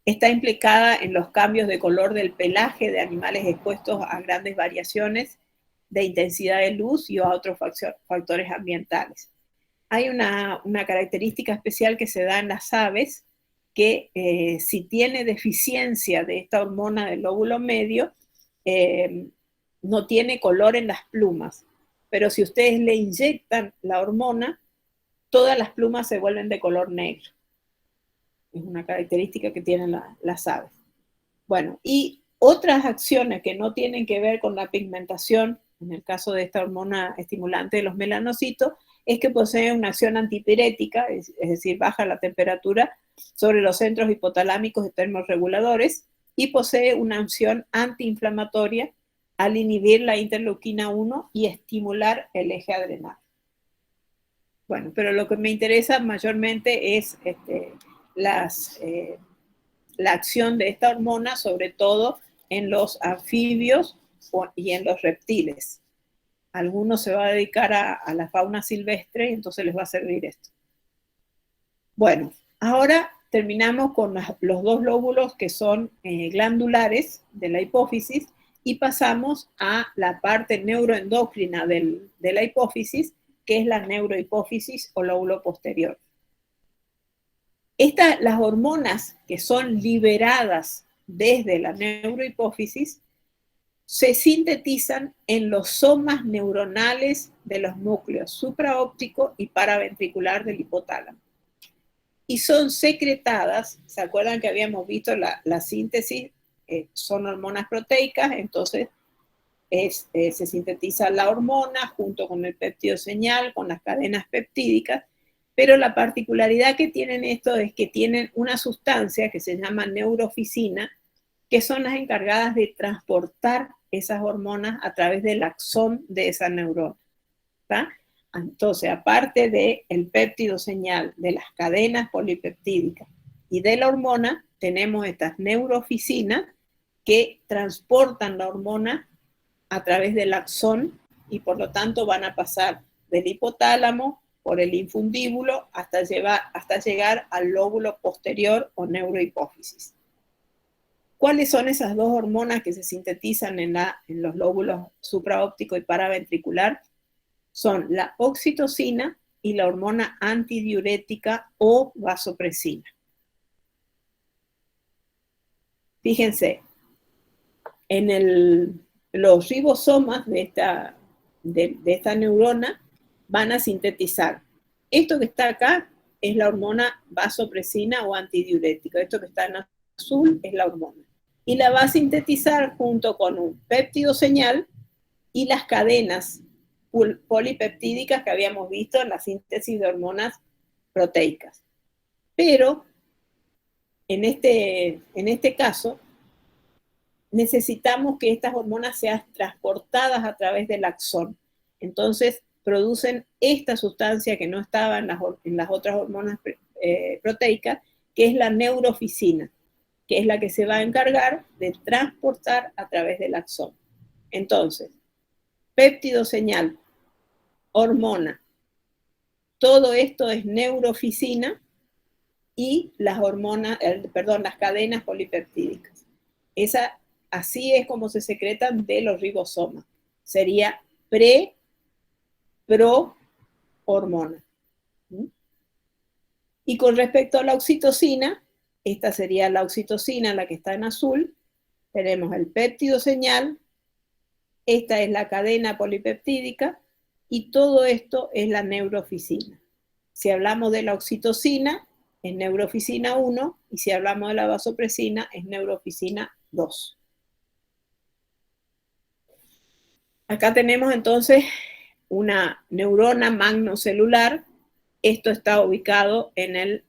Está implicada en los cambios de color del pelaje de animales expuestos a grandes variaciones de intensidad de luz y a otros factores ambientales. Hay una característica especial que se da en las aves, que si tiene deficiencia de esta hormona del lóbulo medio, no tiene color en las plumas, pero si ustedes le inyectan la hormona, todas las plumas se vuelven de color negro. Es una característica que tienen las aves. Bueno, y otras acciones que no tienen que ver con la pigmentación, en el caso de esta hormona estimulante de los melanocitos, es que posee una acción antipirética, es decir, baja la temperatura sobre los centros hipotalámicos y termorreguladores, y posee una acción antiinflamatoria al inhibir la interleuquina 1 y estimular el eje adrenal. Bueno, pero lo que me interesa mayormente es la acción de esta hormona, sobre todo en los anfibios y en los reptiles. Algunos se va a dedicar a la fauna silvestre y entonces les va a servir esto. Bueno, ahora terminamos con los dos lóbulos que son glandulares de la hipófisis y pasamos a la parte neuroendocrina de la hipófisis, que es la neurohipófisis o lóbulo posterior. Las hormonas que son liberadas desde la neurohipófisis se sintetizan en los somas neuronales de los núcleos supraóptico y paraventricular del hipotálamo. Y son secretadas, ¿se acuerdan que habíamos visto la síntesis? Son hormonas proteicas, entonces se sintetiza la hormona junto con el péptido señal, con las cadenas peptídicas, pero la particularidad que tienen esto es que tienen una sustancia que se llama neuroficina, que son las encargadas de transportar esas hormonas a través del axón de esa neurona. ¿Tá? Entonces, aparte del péptido señal, de las cadenas polipeptídicas y de la hormona, tenemos estas neuroficinas que transportan la hormona a través del axón y por lo tanto van a pasar del hipotálamo por el infundíbulo hasta llegar al lóbulo posterior o neurohipófisis. ¿Cuáles son esas dos hormonas que se sintetizan en los lóbulos supraóptico y paraventricular? Son la oxitocina y la hormona antidiurética o vasopresina. Fíjense, en los ribosomas de esta neurona van a sintetizar. Esto que está acá es la hormona vasopresina o antidiurética. Esto que está en azul es la hormona. Y la va a sintetizar junto con un péptido señal y las cadenas polipeptídicas que habíamos visto en la síntesis de hormonas proteicas. Pero en este caso necesitamos que estas hormonas sean transportadas a través del axón. Entonces producen esta sustancia que no estaba en las otras hormonas proteicas, que es la neuroficina, que es la que se va a encargar de transportar a través del axón. Entonces, péptido señal, hormona, todo esto es neuroficina y las las cadenas polipeptídicas. Así es como se secretan de los ribosomas. Sería pro-hormona. Y con respecto a la oxitocina, esta sería la oxitocina, la que está en azul. Tenemos el péptido señal, esta es la cadena polipeptídica, y todo esto es la neuroficina. Si hablamos de la oxitocina, es neuroficina 1, y si hablamos de la vasopresina, es neuroficina 2. Acá tenemos entonces una neurona magnocelular. Esto está ubicado en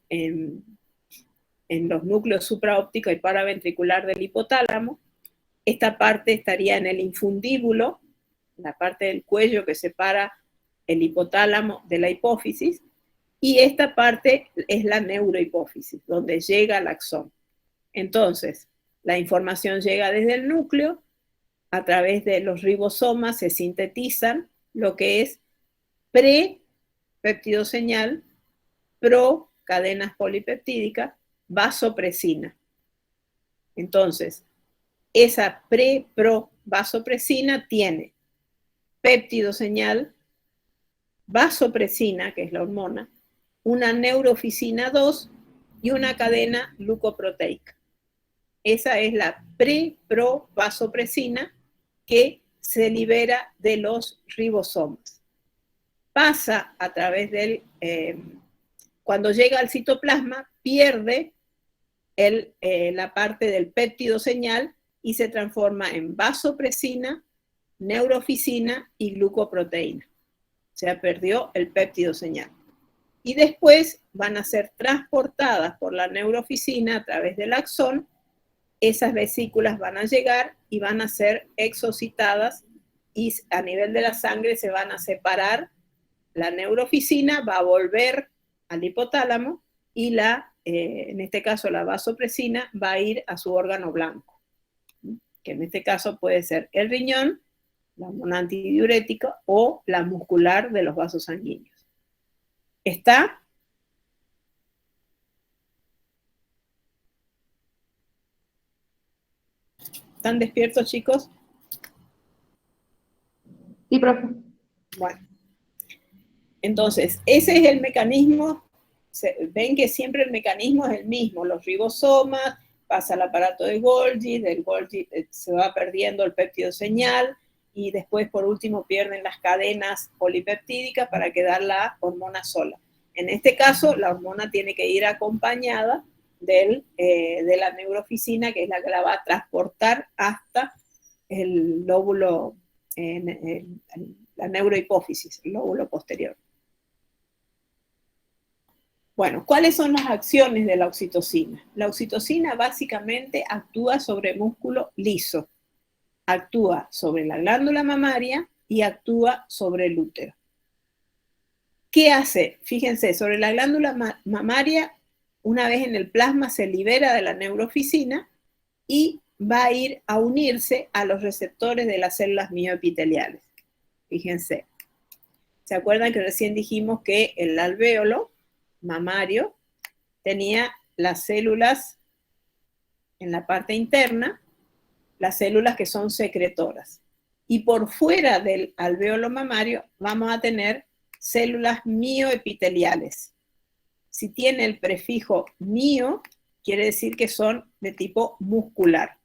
los núcleos supraóptico y paraventricular del hipotálamo. Esta parte estaría en el infundíbulo, la parte del cuello que separa el hipotálamo de la hipófisis, y esta parte es la neurohipófisis, donde llega el axón. Entonces, la información llega desde el núcleo, a través de los ribosomas se sintetizan lo que es pre-peptidoseñal, pro-cadenas polipeptídicas, vasopresina. Entonces, esa pre-pro-vasopresina tiene péptidoseñal, vasopresina, que es la hormona, una neurofisina 2 y una cadena glucoproteica. Esa es la pre-pro-vasopresina que se libera de los ribosomas. Pasa a través del... cuando llega al citoplasma, pierde la parte del péptidoseñal y se transforma en vasopresina, neurofisina y glucoproteína. O sea, perdió el péptidoseñal. Y después van a ser transportadas por la neurofisina a través del axón. Esas vesículas van a llegar y van a ser exocitadas y a nivel de la sangre se van a separar. La neurofisina va a volver al hipotálamo y en este caso la vasopresina va a ir a su órgano blanco, que en este caso puede ser el riñón, la hormona antidiurética o la muscular de los vasos sanguíneos. ¿Está? ¿Están despiertos, chicos? Sí, profe. Bueno. Entonces, ese es el mecanismo. Ven que siempre el mecanismo es el mismo. Los ribosomas, pasa al aparato de Golgi, del Golgi se va perdiendo el péptidoseñal y después, por último, pierden las cadenas polipeptídicas para quedar la hormona sola. En este caso, la hormona tiene que ir acompañada de la neurofisina, que es la que la va a transportar hasta el lóbulo, la neurohipófisis, el lóbulo posterior. Bueno, ¿cuáles son las acciones de la oxitocina? La oxitocina básicamente actúa sobre músculo liso, actúa sobre la glándula mamaria y actúa sobre el útero. ¿Qué hace? Fíjense, sobre la glándula mamaria, una vez en el plasma se libera de la neurofisina y va a ir a unirse a los receptores de las células mioepiteliales. Fíjense. ¿Se acuerdan que recién dijimos que el alvéolo mamario tenía las células en la parte interna, las células que son secretoras? Y por fuera del alvéolo mamario vamos a tener células mioepiteliales. Si tiene el prefijo mio, quiere decir que son de tipo muscular.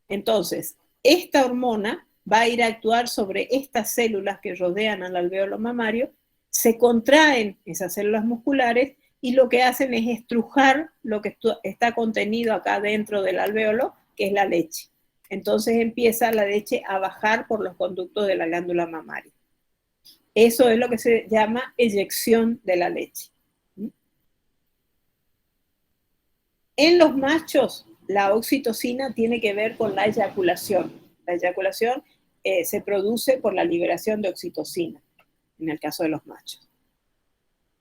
Entonces, esta hormona va a ir a actuar sobre estas células que rodean al alvéolo mamario, se contraen esas células musculares y lo que hacen es estrujar lo que está contenido acá dentro del alvéolo, que es la leche. Entonces empieza la leche a bajar por los conductos de la glándula mamaria. Eso es lo que se llama eyección de la leche. En los machos, la oxitocina tiene que ver con la eyaculación. La eyaculación se produce por la liberación de oxitocina, en el caso de los machos.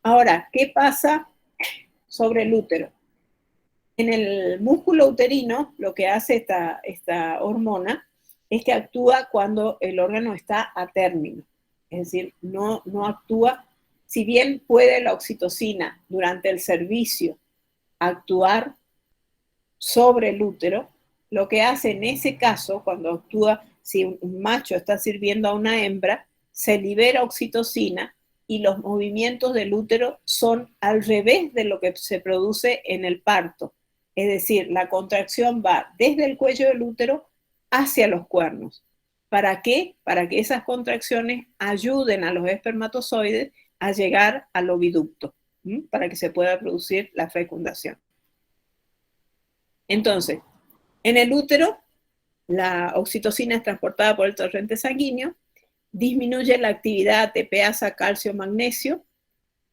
Ahora, ¿qué pasa sobre el útero? En el músculo uterino, lo que hace esta hormona es que actúa cuando el órgano está a término. Es decir, no actúa, si bien puede la oxitocina durante el servicio actuar sobre el útero, lo que hace en ese caso, cuando actúa, si un macho está sirviendo a una hembra, se libera oxitocina y los movimientos del útero son al revés de lo que se produce en el parto. Es decir, la contracción va desde el cuello del útero hacia los cuernos. ¿Para qué? Para que esas contracciones ayuden a los espermatozoides a llegar al oviducto, para que se pueda producir la fecundación. Entonces, en el útero, la oxitocina es transportada por el torrente sanguíneo, disminuye la actividad ATPasa, calcio, magnesio,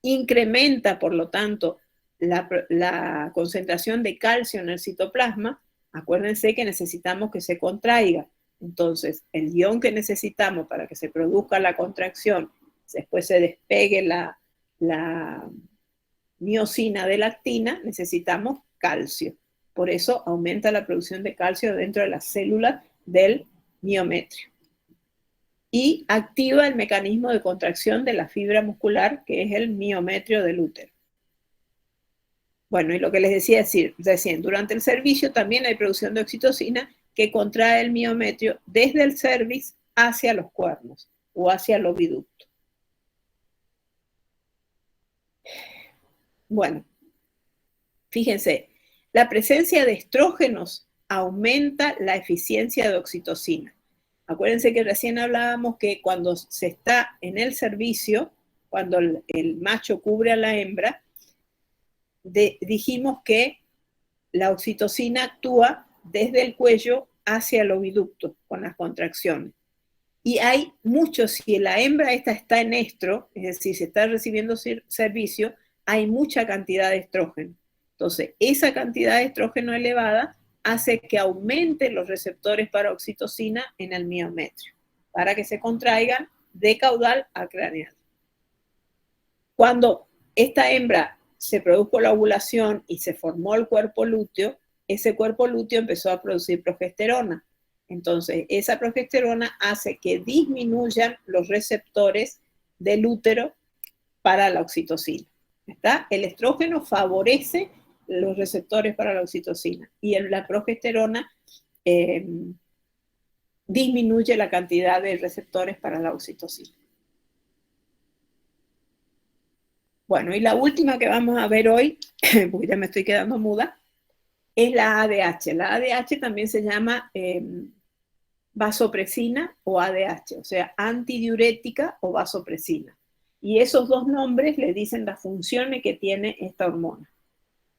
incrementa, por lo tanto, la concentración de calcio en el citoplasma. Acuérdense que necesitamos que se contraiga. Entonces, el ion que necesitamos para que se produzca la contracción, después se despegue miosina de lactina, necesitamos calcio. Por eso aumenta la producción de calcio dentro de las células del miometrio. Y activa el mecanismo de contracción de la fibra muscular, que es el miometrio del útero. Bueno, y lo que les decía recién, durante el servicio también hay producción de oxitocina que contrae el miometrio desde el cervix hacia los cuernos o hacia el oviducto. Bueno, fíjense, la presencia de estrógenos aumenta la eficiencia de oxitocina. Acuérdense que recién hablábamos que cuando se está en el servicio, cuando el macho cubre a la hembra, dijimos que la oxitocina actúa desde el cuello hacia el oviducto con las contracciones. Y hay muchos, si la hembra esta está en estro, es decir, si está recibiendo servicio, hay mucha cantidad de estrógeno. Entonces, esa cantidad de estrógeno elevada hace que aumenten los receptores para oxitocina en el miometrio, para que se contraigan de caudal a craneal. Cuando esta hembra se produjo la ovulación y se formó el cuerpo lúteo, ese cuerpo lúteo empezó a producir progesterona. Entonces, esa progesterona hace que disminuyan los receptores del útero para la oxitocina. ¿Está? El estrógeno favorece los receptores para la oxitocina y la progesterona disminuye la cantidad de receptores para la oxitocina. Bueno, y la última que vamos a ver hoy, porque ya me estoy quedando muda, es la ADH. La ADH también se llama vasopresina o ADH, o sea, antidiurética o vasopresina. Y esos dos nombres le dicen las funciones que tiene esta hormona.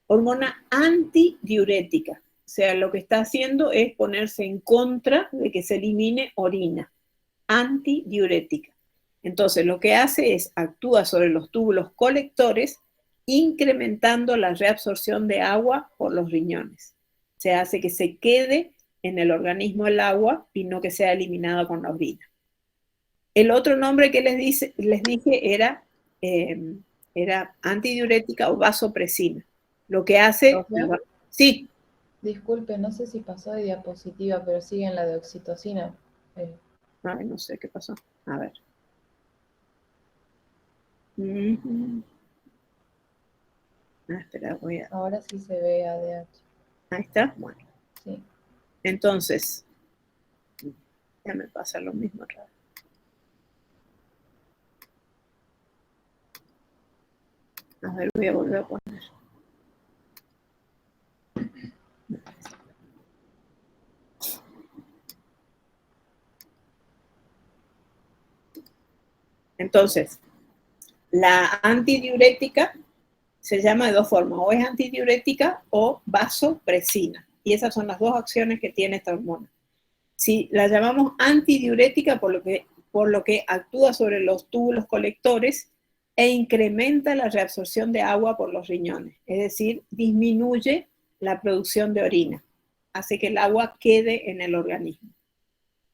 Hormona antidiurética, o sea, lo que está haciendo es ponerse en contra de que se elimine orina. Antidiurética. Entonces, lo que hace es actúa sobre los túbulos colectores, incrementando la reabsorción de agua por los riñones. Se hace que se quede en el organismo el agua y no que sea eliminada con la orina. El otro nombre que les dije era antidiurética o vasopresina. Lo que hace... Sí. Disculpe, no sé si pasó de diapositiva, pero sigue en la de oxitocina. Ay, no sé qué pasó. A ver. Espera, voy a... Ahora sí se ve ADH. Ahí está. Bueno. Sí. Entonces, ya me pasa lo mismo otra vez. A ver, voy a volver a poner. Entonces, la antidiurética se llama de dos formas, o es antidiurética o vasopresina. Y esas son las dos acciones que tiene esta hormona. Si la llamamos antidiurética por lo que actúa sobre los túbulos colectores e incrementa la reabsorción de agua por los riñones, es decir, disminuye la producción de orina, hace que el agua quede en el organismo.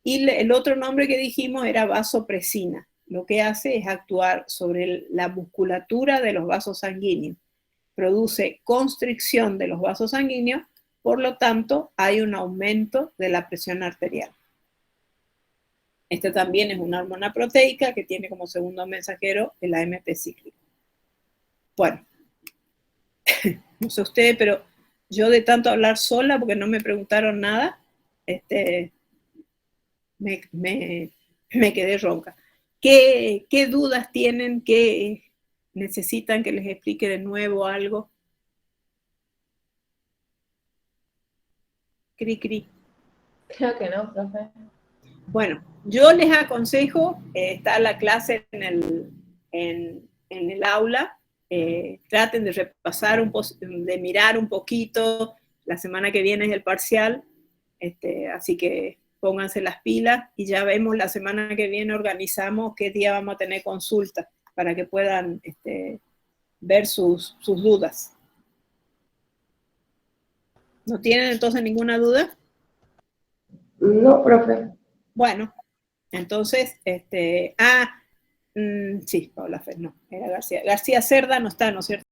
Y el otro nombre que dijimos era vasopresina. Lo que hace es actuar sobre la musculatura de los vasos sanguíneos. Produce constricción de los vasos sanguíneos, por lo tanto, hay un aumento de la presión arterial. Esta también es una hormona proteica que tiene como segundo mensajero el AMP cíclico. Bueno, no sé ustedes, pero yo de tanto hablar sola, porque no me preguntaron nada, me quedé ronca. ¿Qué dudas tienen? ¿Qué necesitan que les explique de nuevo algo? Cri, cri. Creo que no, profe. Bueno, yo les aconsejo, está la clase en el aula, traten de repasar, de mirar un poquito, la semana que viene es el parcial, así que pónganse las pilas y ya vemos la semana que viene, organizamos qué día vamos a tener consulta para que puedan ver sus dudas. ¿No tienen entonces ninguna duda? No, profe. Bueno, entonces, sí, Paula Fer, no, era García. García Cerda no está, ¿no es cierto?